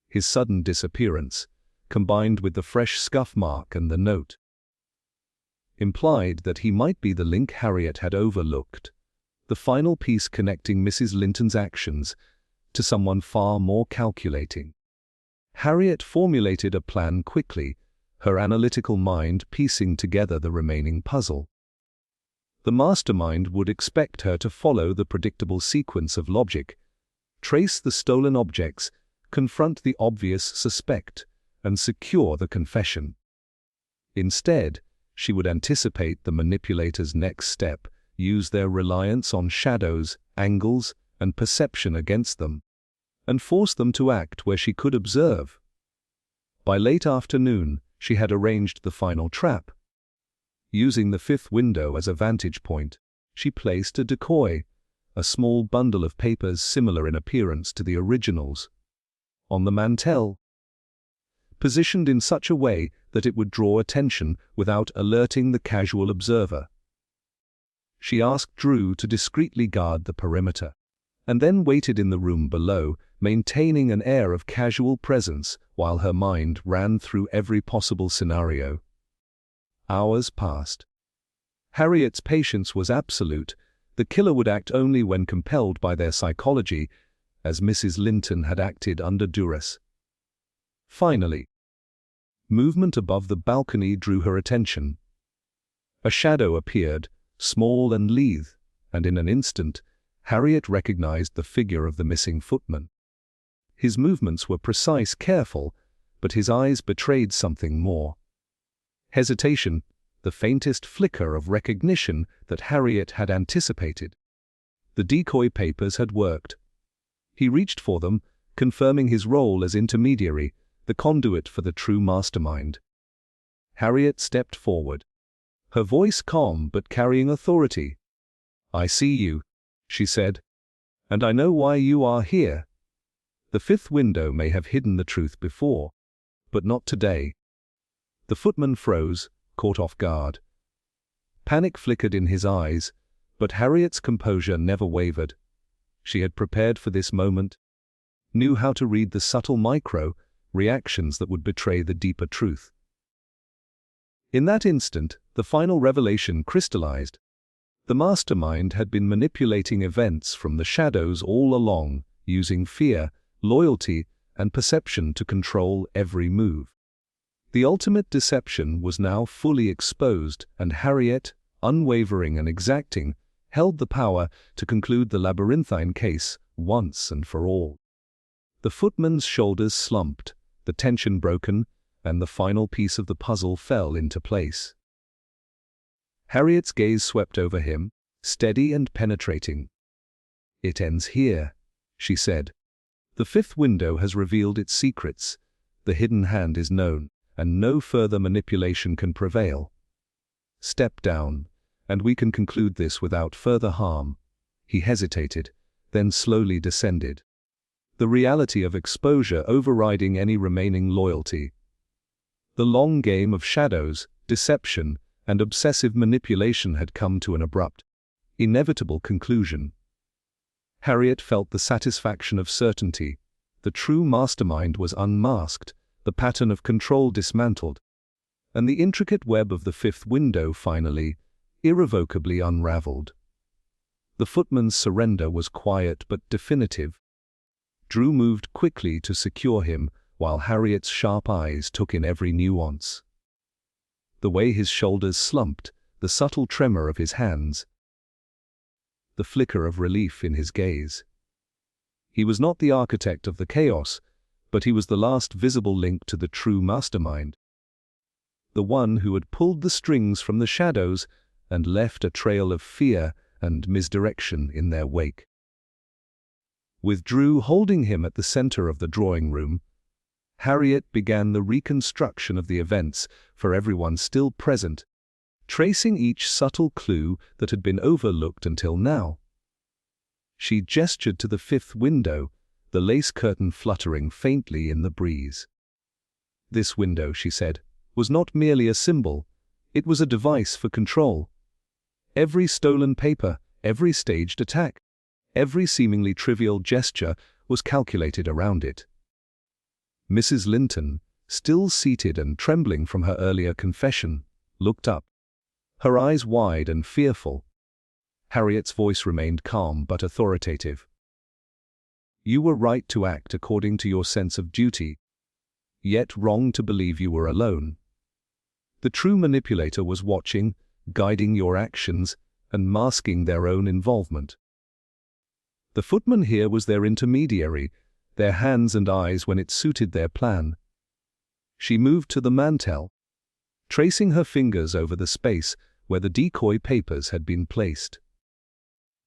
His sudden disappearance, combined with the fresh scuff mark and the note, implied that he might be the link Harriet had overlooked, the final piece connecting Mrs. Linton's actions to someone far more calculating. Harriet formulated a plan quickly, her analytical mind piecing together the remaining puzzle. The mastermind would expect her to follow the predictable sequence of logic, trace the stolen objects, confront the obvious suspect, and secure the confession. Instead, she would anticipate the manipulator's next step, use their reliance on shadows, angles, and perception against them, and force them to act where she could observe. By late afternoon, she had arranged the final trap. Using the fifth window as a vantage point, she placed a decoy, a small bundle of papers similar in appearance to the originals, on the mantel, positioned in such a way that it would draw attention without alerting the casual observer. She asked Drew to discreetly guard the perimeter, and then waited in the room below, maintaining an air of casual presence while her mind ran through every possible scenario. Hours passed. Harriet's patience was absolute. The killer would act only when compelled by their psychology, as Mrs. Linton had acted under duress. Finally, movement above the balcony drew her attention. A shadow appeared, small and lithe, and in an instant, Harriet recognized the figure of the missing footman. His movements were precise, careful, but his eyes betrayed something more. Hesitation, the faintest flicker of recognition that Harriet had anticipated. The decoy papers had worked. He reached for them, confirming his role as intermediary, the conduit for the true mastermind. Harriet stepped forward, her voice calm but carrying authority. "I see you," she said, "and I know why you are here. The fifth window may have hidden the truth before, but not today." The footman froze, caught off guard. Panic flickered in his eyes, but Harriet's composure never wavered. She had prepared for this moment, knew how to read the subtle reactions that would betray the deeper truth. In that instant, the final revelation crystallized. The mastermind had been manipulating events from the shadows all along, using fear, loyalty, and perception to control every move. The ultimate deception was now fully exposed, and Harriet, unwavering and exacting, held the power to conclude the labyrinthine case once and for all. The footman's shoulders slumped, the tension broken, and the final piece of the puzzle fell into place. Harriet's gaze swept over him, steady and penetrating. "It ends here," she said. "The fifth window has revealed its secrets. The hidden hand is known, and no further manipulation can prevail. Step down, and we can conclude this without further harm." He hesitated, then slowly descended, the reality of exposure overriding any remaining loyalty. The long game of shadows, deception, and obsessive manipulation had come to an abrupt, inevitable conclusion. Harriet felt the satisfaction of certainty. The true mastermind was unmasked, the pattern of control dismantled, and the intricate web of the fifth window finally, irrevocably unraveled. The footman's surrender was quiet but definitive. Drew moved quickly to secure him, while Harriet's sharp eyes took in every nuance. The way his shoulders slumped, the subtle tremor of his hands, the flicker of relief in his gaze. He was not the architect of the chaos, but he was the last visible link to the true mastermind. The one who had pulled the strings from the shadows and left a trail of fear and misdirection in their wake. With Drew holding him at the center of the drawing room, Harriet began the reconstruction of the events for everyone still present, tracing each subtle clue that had been overlooked until now. She gestured to the fifth window, the lace curtain fluttering faintly in the breeze. This window, she said, was not merely a symbol, it was a device for control. Every stolen paper, every staged attack, every seemingly trivial gesture was calculated around it. Mrs. Linton, still seated and trembling from her earlier confession, looked up, her eyes wide and fearful. Harriet's voice remained calm but authoritative. "You were right to act according to your sense of duty, yet wrong to believe you were alone. The true manipulator was watching, guiding your actions, and masking their own involvement. The footman here was their intermediary, their hands and eyes when it suited their plan." She moved to the mantel, tracing her fingers over the space where the decoy papers had been placed.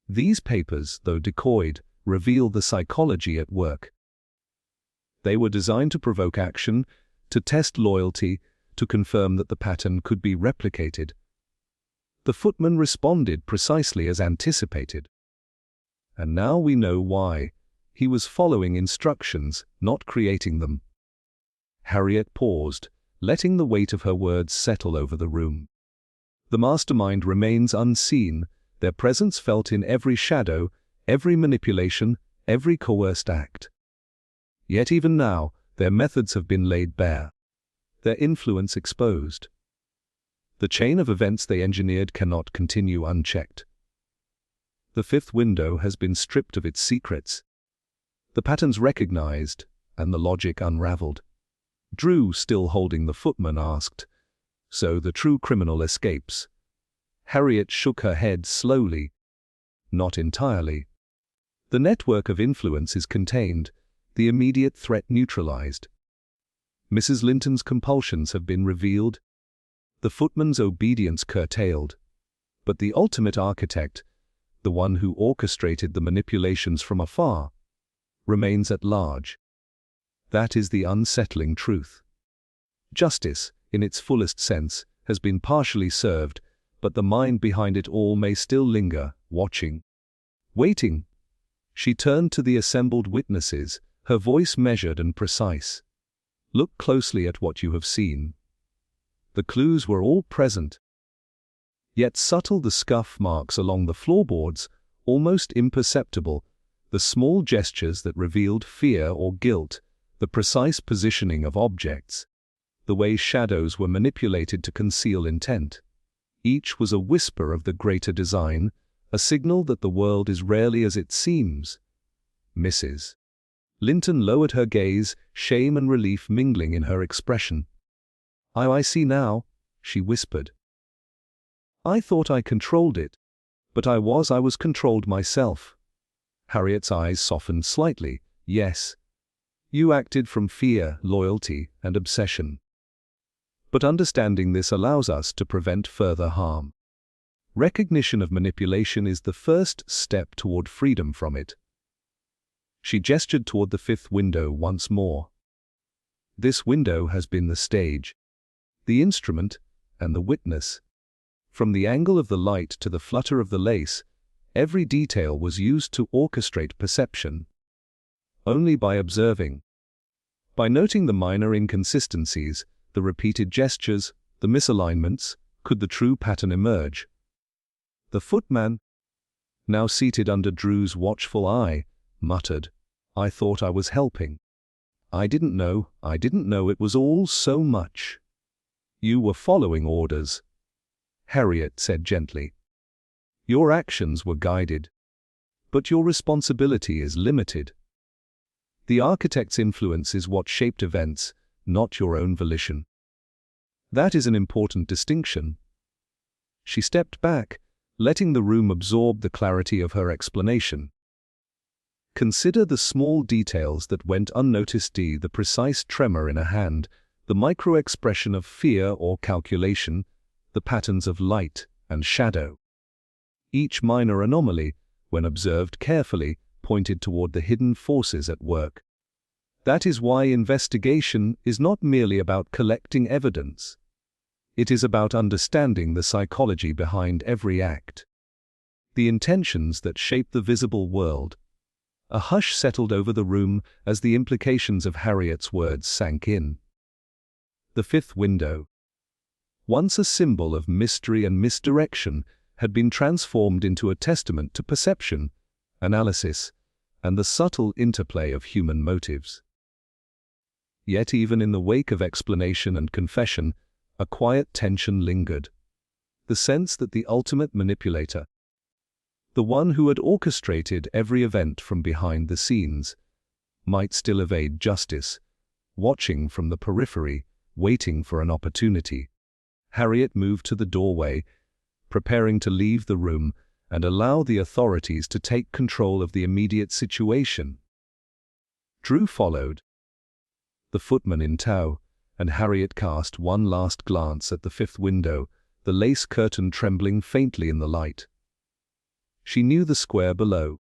These papers, though decoyed, reveal the psychology at work. They were designed to provoke action, to test loyalty, to confirm that the pattern could be replicated. The footman responded precisely as anticipated. And now we know why. He was following instructions, not creating them. Harriet paused, letting the weight of her words settle over the room. The mastermind remains unseen, their presence felt in every shadow, every manipulation, every coerced act. Yet even now, their methods have been laid bare, their influence exposed. The chain of events they engineered cannot continue unchecked. The fifth window has been stripped of its secrets, the patterns recognized, and the logic unraveled. Drew, still holding the footman, asked, "So the true criminal escapes?" Harriet shook her head slowly. "Not entirely. The network of influence is contained, the immediate threat neutralized. Mrs. Linton's compulsions have been revealed, the footman's obedience curtailed, but the ultimate architect, the one who orchestrated the manipulations from afar, remains at large. That is the unsettling truth. Justice, in its fullest sense, has been partially served, but the mind behind it all may still linger, watching, waiting." She turned to the assembled witnesses, her voice measured and precise. "Look closely at what you have seen. The clues were all present. Yet subtle the scuff marks along the floorboards, almost imperceptible, the small gestures that revealed fear or guilt, the precise positioning of objects, the way shadows were manipulated to conceal intent. Each was a whisper of the greater design, a signal that the world is rarely as it seems." Mrs. Linton lowered her gaze, shame and relief mingling in her expression. I see now," she whispered. "I thought I controlled it, but I was controlled myself." Harriet's eyes softened slightly. "Yes. You acted from fear, loyalty, and obsession. But understanding this allows us to prevent further harm. Recognition of manipulation is the first step toward freedom from it. She gestured toward the fifth window once more. This window has been the stage, the instrument, and the witness. From the angle of the light to the flutter of the lace, every detail was used to orchestrate perception. Only by observing, by noting the minor inconsistencies, the repeated gestures, the misalignments, could the true pattern emerge. The footman, now seated under Drew's watchful eye, muttered, "I thought I was helping. I didn't know it was all so much." "You were following orders," Harriet said gently. "Your actions were guided. But your responsibility is limited. The architect's influence is what shaped events, not your own volition. That is an important distinction." She stepped back, letting the room absorb the clarity of her explanation. Consider the small details that went unnoticed: the precise tremor in a hand, the micro-expression of fear or calculation, the patterns of light and shadow. Each minor anomaly, when observed carefully, pointed toward the hidden forces at work. That is why investigation is not merely about collecting evidence. It is about understanding the psychology behind every act, the intentions that shape the visible world. A hush settled over the room as the implications of Harriet's words sank in. The fifth window, once a symbol of mystery and misdirection, had been transformed into a testament to perception, analysis, and the subtle interplay of human motives. Yet even in the wake of explanation and confession, a quiet tension lingered. The sense that the ultimate manipulator, the one who had orchestrated every event from behind the scenes, might still evade justice, watching from the periphery, waiting for an opportunity. Harriet moved to the doorway, preparing to leave the room and allow the authorities to take control of the immediate situation. Drew followed, the footman in tow, and Harriet cast one last glance at the fifth window, the lace curtain trembling faintly in the light. She knew the square below.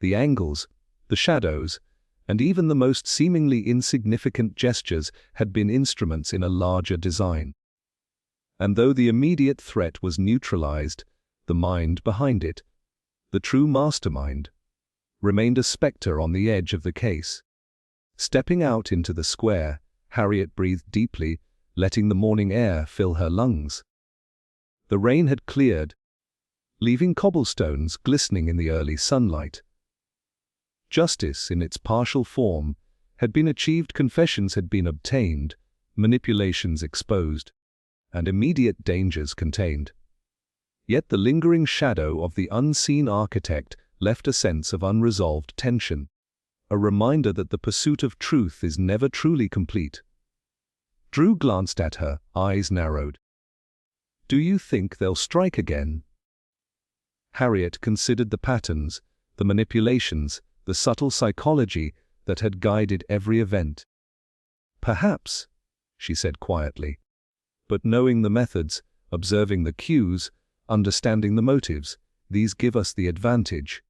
The angles, the shadows, and even the most seemingly insignificant gestures had been instruments in a larger design. And though the immediate threat was neutralized, the mind behind it, the true mastermind, remained a specter on the edge of the case. Stepping out into the square, Harriet breathed deeply, letting the morning air fill her lungs. The rain had cleared, leaving cobblestones glistening in the early sunlight. Justice, in its partial form, had been achieved, confessions had been obtained, manipulations exposed, and immediate dangers contained. Yet the lingering shadow of the unseen architect left a sense of unresolved tension, a reminder that the pursuit of truth is never truly complete. Drew glanced at her, eyes narrowed. "Do you think they'll strike again?" Harriet considered the patterns, the manipulations, the subtle psychology that had guided every event. "Perhaps," she said quietly. "But knowing the methods, observing the cues, understanding the motives, these give us the advantage.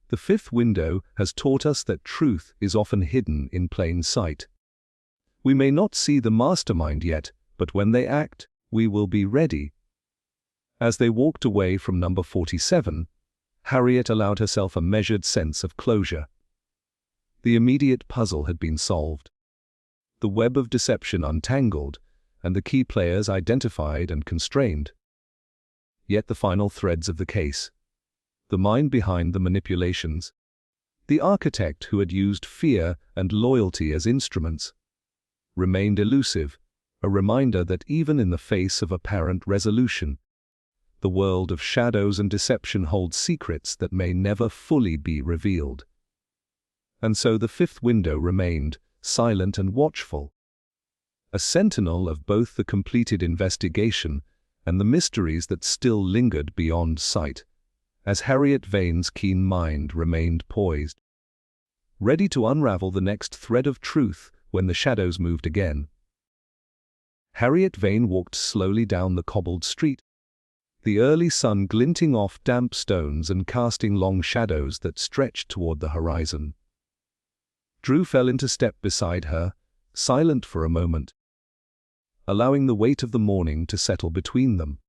The fifth window has taught us that truth is often hidden in plain sight. We may not see the mastermind yet, but when they act, we will be ready." As they walked away from number 47, Harriet allowed herself a measured sense of closure. The immediate puzzle had been solved, the web of deception untangled, and the key players identified and constrained. Yet the final threads of the case, the mind behind the manipulations, the architect who had used fear and loyalty as instruments, remained elusive, a reminder that even in the face of apparent resolution, the world of shadows and deception holds secrets that may never fully be revealed. And so the fifth window remained, silent and watchful, a sentinel of both the completed investigation and the mysteries that still lingered beyond sight, as Harriet Vane's keen mind remained poised, ready to unravel the next thread of truth when the shadows moved again. Harriet Vane walked slowly down the cobbled street, the early sun glinting off damp stones and casting long shadows that stretched toward the horizon. Drew fell into step beside her, silent for a moment, allowing the weight of the morning to settle between them.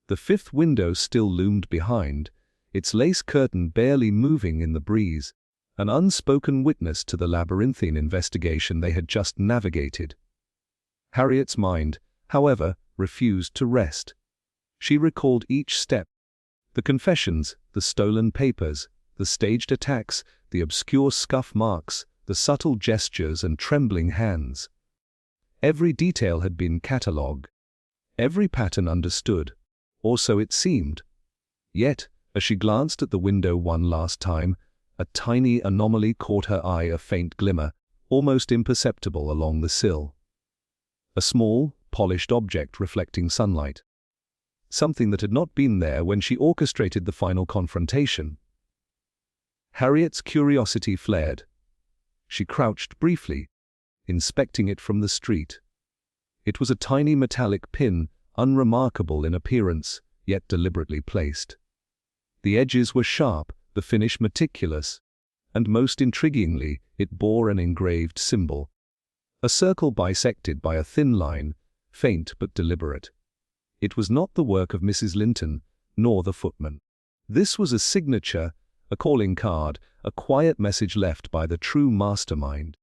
The fifth window still loomed behind, its lace curtain barely moving in the breeze, an unspoken witness to the labyrinthine investigation they had just navigated. Harriet's mind, however, refused to rest. She recalled each step: the confessions, the stolen papers, the staged attacks, the obscure scuff marks, the subtle gestures and trembling hands. Every detail had been catalogued, every pattern understood, or so it seemed. Yet, as she glanced at the window one last time, a tiny anomaly caught her eye, a faint glimmer, almost imperceptible along the sill. A small, polished object reflecting sunlight. Something that had not been there when she orchestrated the final confrontation. Harriet's curiosity flared. She crouched briefly, inspecting it from the street. It was a tiny metallic pin, unremarkable in appearance, yet deliberately placed. The edges were sharp, the finish meticulous, and most intriguingly, it bore an engraved symbol. A circle bisected by a thin line, faint but deliberate. It was not the work of Mrs. Linton, nor the footman. This was a signature, a calling card, a quiet message left by the true mastermind.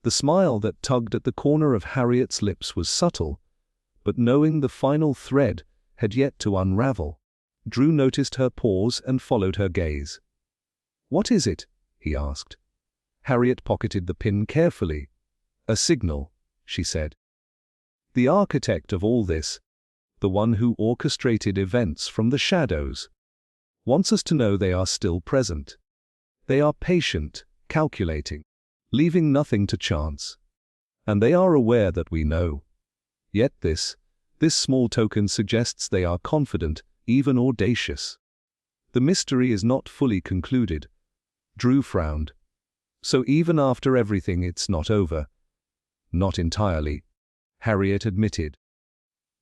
The smile that tugged at the corner of Harriet's lips was subtle, but knowing the final thread had yet to unravel, Drew noticed her pause and followed her gaze. "What is it?" he asked. Harriet pocketed the pin carefully. "A signal," she said. "The architect of all this, the one who orchestrated events from the shadows, wants us to know they are still present. They are patient, calculating, leaving nothing to chance. And they are aware that we know. Yet this small token suggests they are confident, even audacious. The mystery is not fully concluded." Drew frowned. "So even after everything, it's not over?" "Not entirely," Harriet admitted.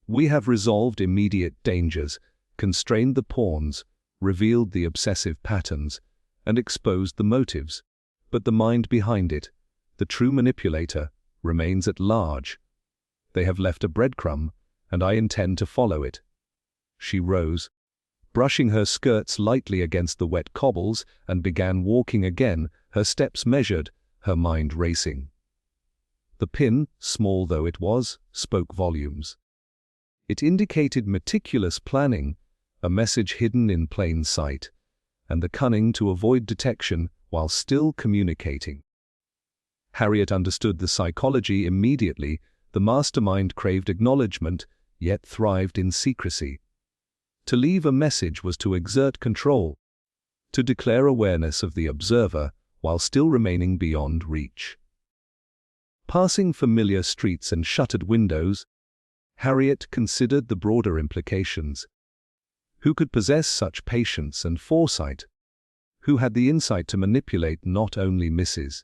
"We have resolved immediate dangers, constrained the pawns, revealed the obsessive patterns, and exposed the motives. But the mind behind it, the true manipulator, remains at large. They have left a breadcrumb, and I intend to follow it." She rose, brushing her skirts lightly against the wet cobbles, and began walking again, her steps measured, her mind racing. The pin, small though it was, spoke volumes. It indicated meticulous planning, a message hidden in plain sight, and the cunning to avoid detection while still communicating. Harriet understood the psychology immediately. The mastermind craved acknowledgement, yet thrived in secrecy. To leave a message was to exert control, to declare awareness of the observer while still remaining beyond reach. Passing familiar streets and shuttered windows, Harriet considered the broader implications. Who could possess such patience and foresight? Who had the insight to manipulate not only Mrs.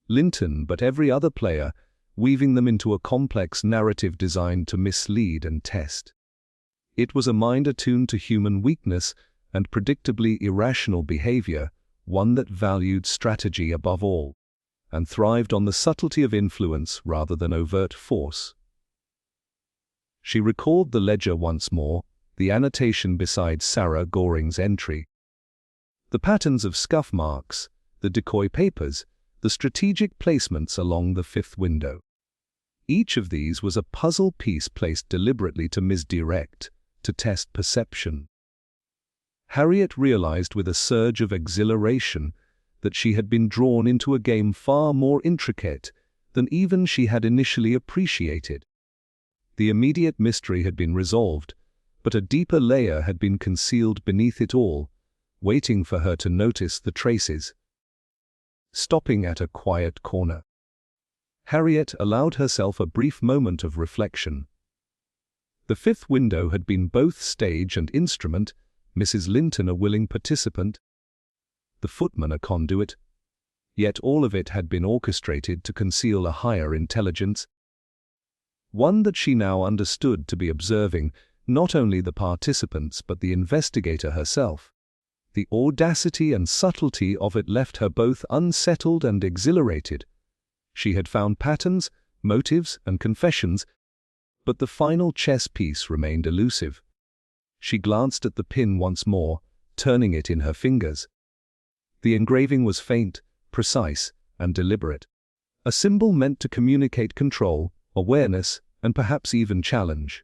Linton but every other player, weaving them into a complex narrative designed to mislead and test? It was a mind attuned to human weakness and predictably irrational behavior, one that valued strategy above all, and thrived on the subtlety of influence rather than overt force. She recalled the ledger once more, the annotation beside Sarah Goring's entry. The patterns of scuff marks, the decoy papers, the strategic placements along the fifth window. Each of these was a puzzle piece placed deliberately to misdirect, to test perception. Harriet realized with a surge of exhilaration that she had been drawn into a game far more intricate than even she had initially appreciated. The immediate mystery had been resolved, but a deeper layer had been concealed beneath it all, waiting for her to notice the traces. Stopping at a quiet corner, Harriet allowed herself a brief moment of reflection. The fifth window had been both stage and instrument, Mrs. Linton a willing participant. the footman a conduit. Yet all of it had been orchestrated to conceal a higher intelligence, one that she now understood to be observing not only the participants but the investigator herself. The audacity and subtlety of it left her both unsettled and exhilarated. She had found patterns, motives, and confessions, but the final chess piece remained elusive. She glanced at the pin once more, turning it in her fingers. The engraving was faint, precise, and deliberate. A symbol meant to communicate control, awareness, and perhaps even challenge.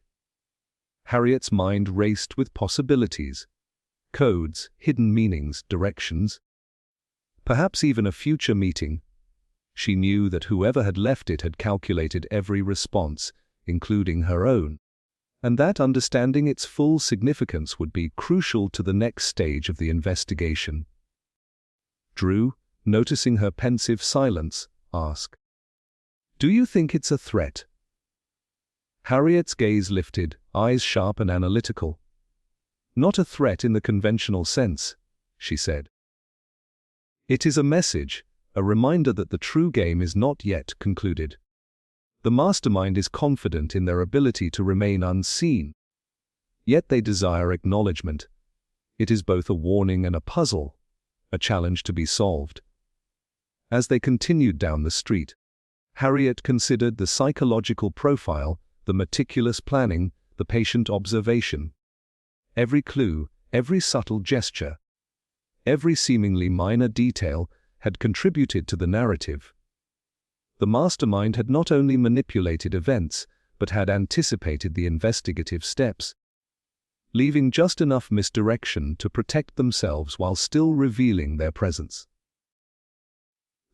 Harriet's mind raced with possibilities. Codes, hidden meanings, directions. Perhaps even a future meeting. She knew that whoever had left it had calculated every response, including her own, and that understanding its full significance would be crucial to the next stage of the investigation. Drew, noticing her pensive silence, asked, "Do you think it's a threat?" Harriet's gaze lifted, eyes sharp and analytical. "Not a threat in the conventional sense," she said. "It is a message, a reminder that the true game is not yet concluded. The mastermind is confident in their ability to remain unseen. Yet they desire acknowledgement. It is both a warning and a puzzle, a challenge to be solved." As they continued down the street, Harriet considered the psychological profile, the meticulous planning, the patient observation. Every clue, every subtle gesture, every seemingly minor detail had contributed to the narrative. The mastermind had not only manipulated events, but had anticipated the investigative steps, leaving just enough misdirection to protect themselves while still revealing their presence.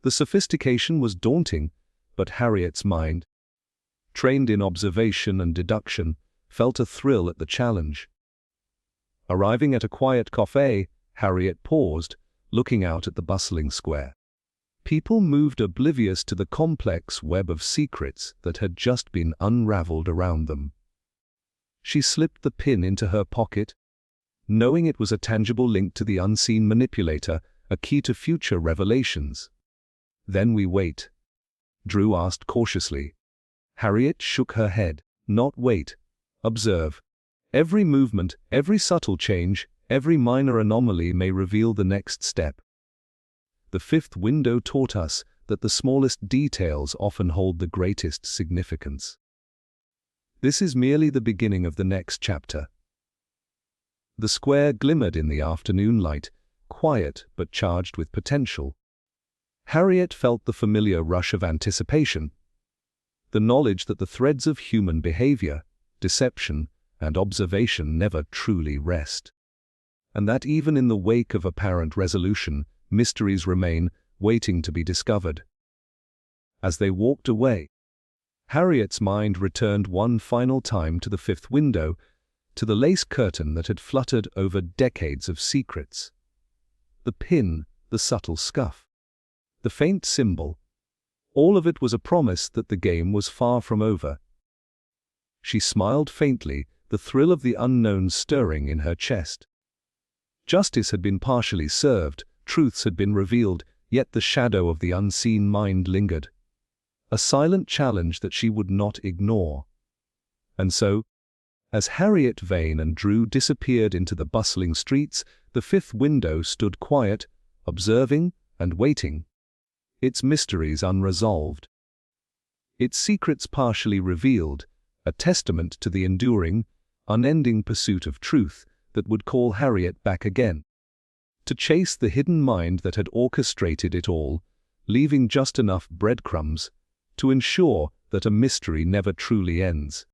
The sophistication was daunting, but Harriet's mind, trained in observation and deduction, felt a thrill at the challenge. Arriving at a quiet cafe, Harriet paused, looking out at the bustling square. People moved oblivious to the complex web of secrets that had just been unraveled around them. She slipped the pin into her pocket, knowing it was a tangible link to the unseen manipulator, a key to future revelations. "Then we wait?" Drew asked cautiously. Harriet shook her head. "Not wait. Observe. Every movement, every subtle change, every minor anomaly may reveal the next step. The fifth window taught us that the smallest details often hold the greatest significance. This is merely the beginning of the next chapter." The square glimmered in the afternoon light, quiet but charged with potential. Harriet felt the familiar rush of anticipation, the knowledge that the threads of human behavior, deception, and observation never truly rest, and that even in the wake of apparent resolution, mysteries remain, waiting to be discovered. As they walked away, Harriet's mind returned one final time to the fifth window, to the lace curtain that had fluttered over decades of secrets. The pin, the subtle scuff, the faint symbol, all of it was a promise that the game was far from over. She smiled faintly, the thrill of the unknown stirring in her chest. Justice had been partially served, truths had been revealed, yet the shadow of the unseen mind lingered. A silent challenge that she would not ignore. And so, as Harriet Vane and Drew disappeared into the bustling streets, the fifth window stood quiet, observing and waiting, its mysteries unresolved, its secrets partially revealed, a testament to the enduring, unending pursuit of truth that would call Harriet back again, to chase the hidden mind that had orchestrated it all, leaving just enough breadcrumbs to ensure that a mystery never truly ends.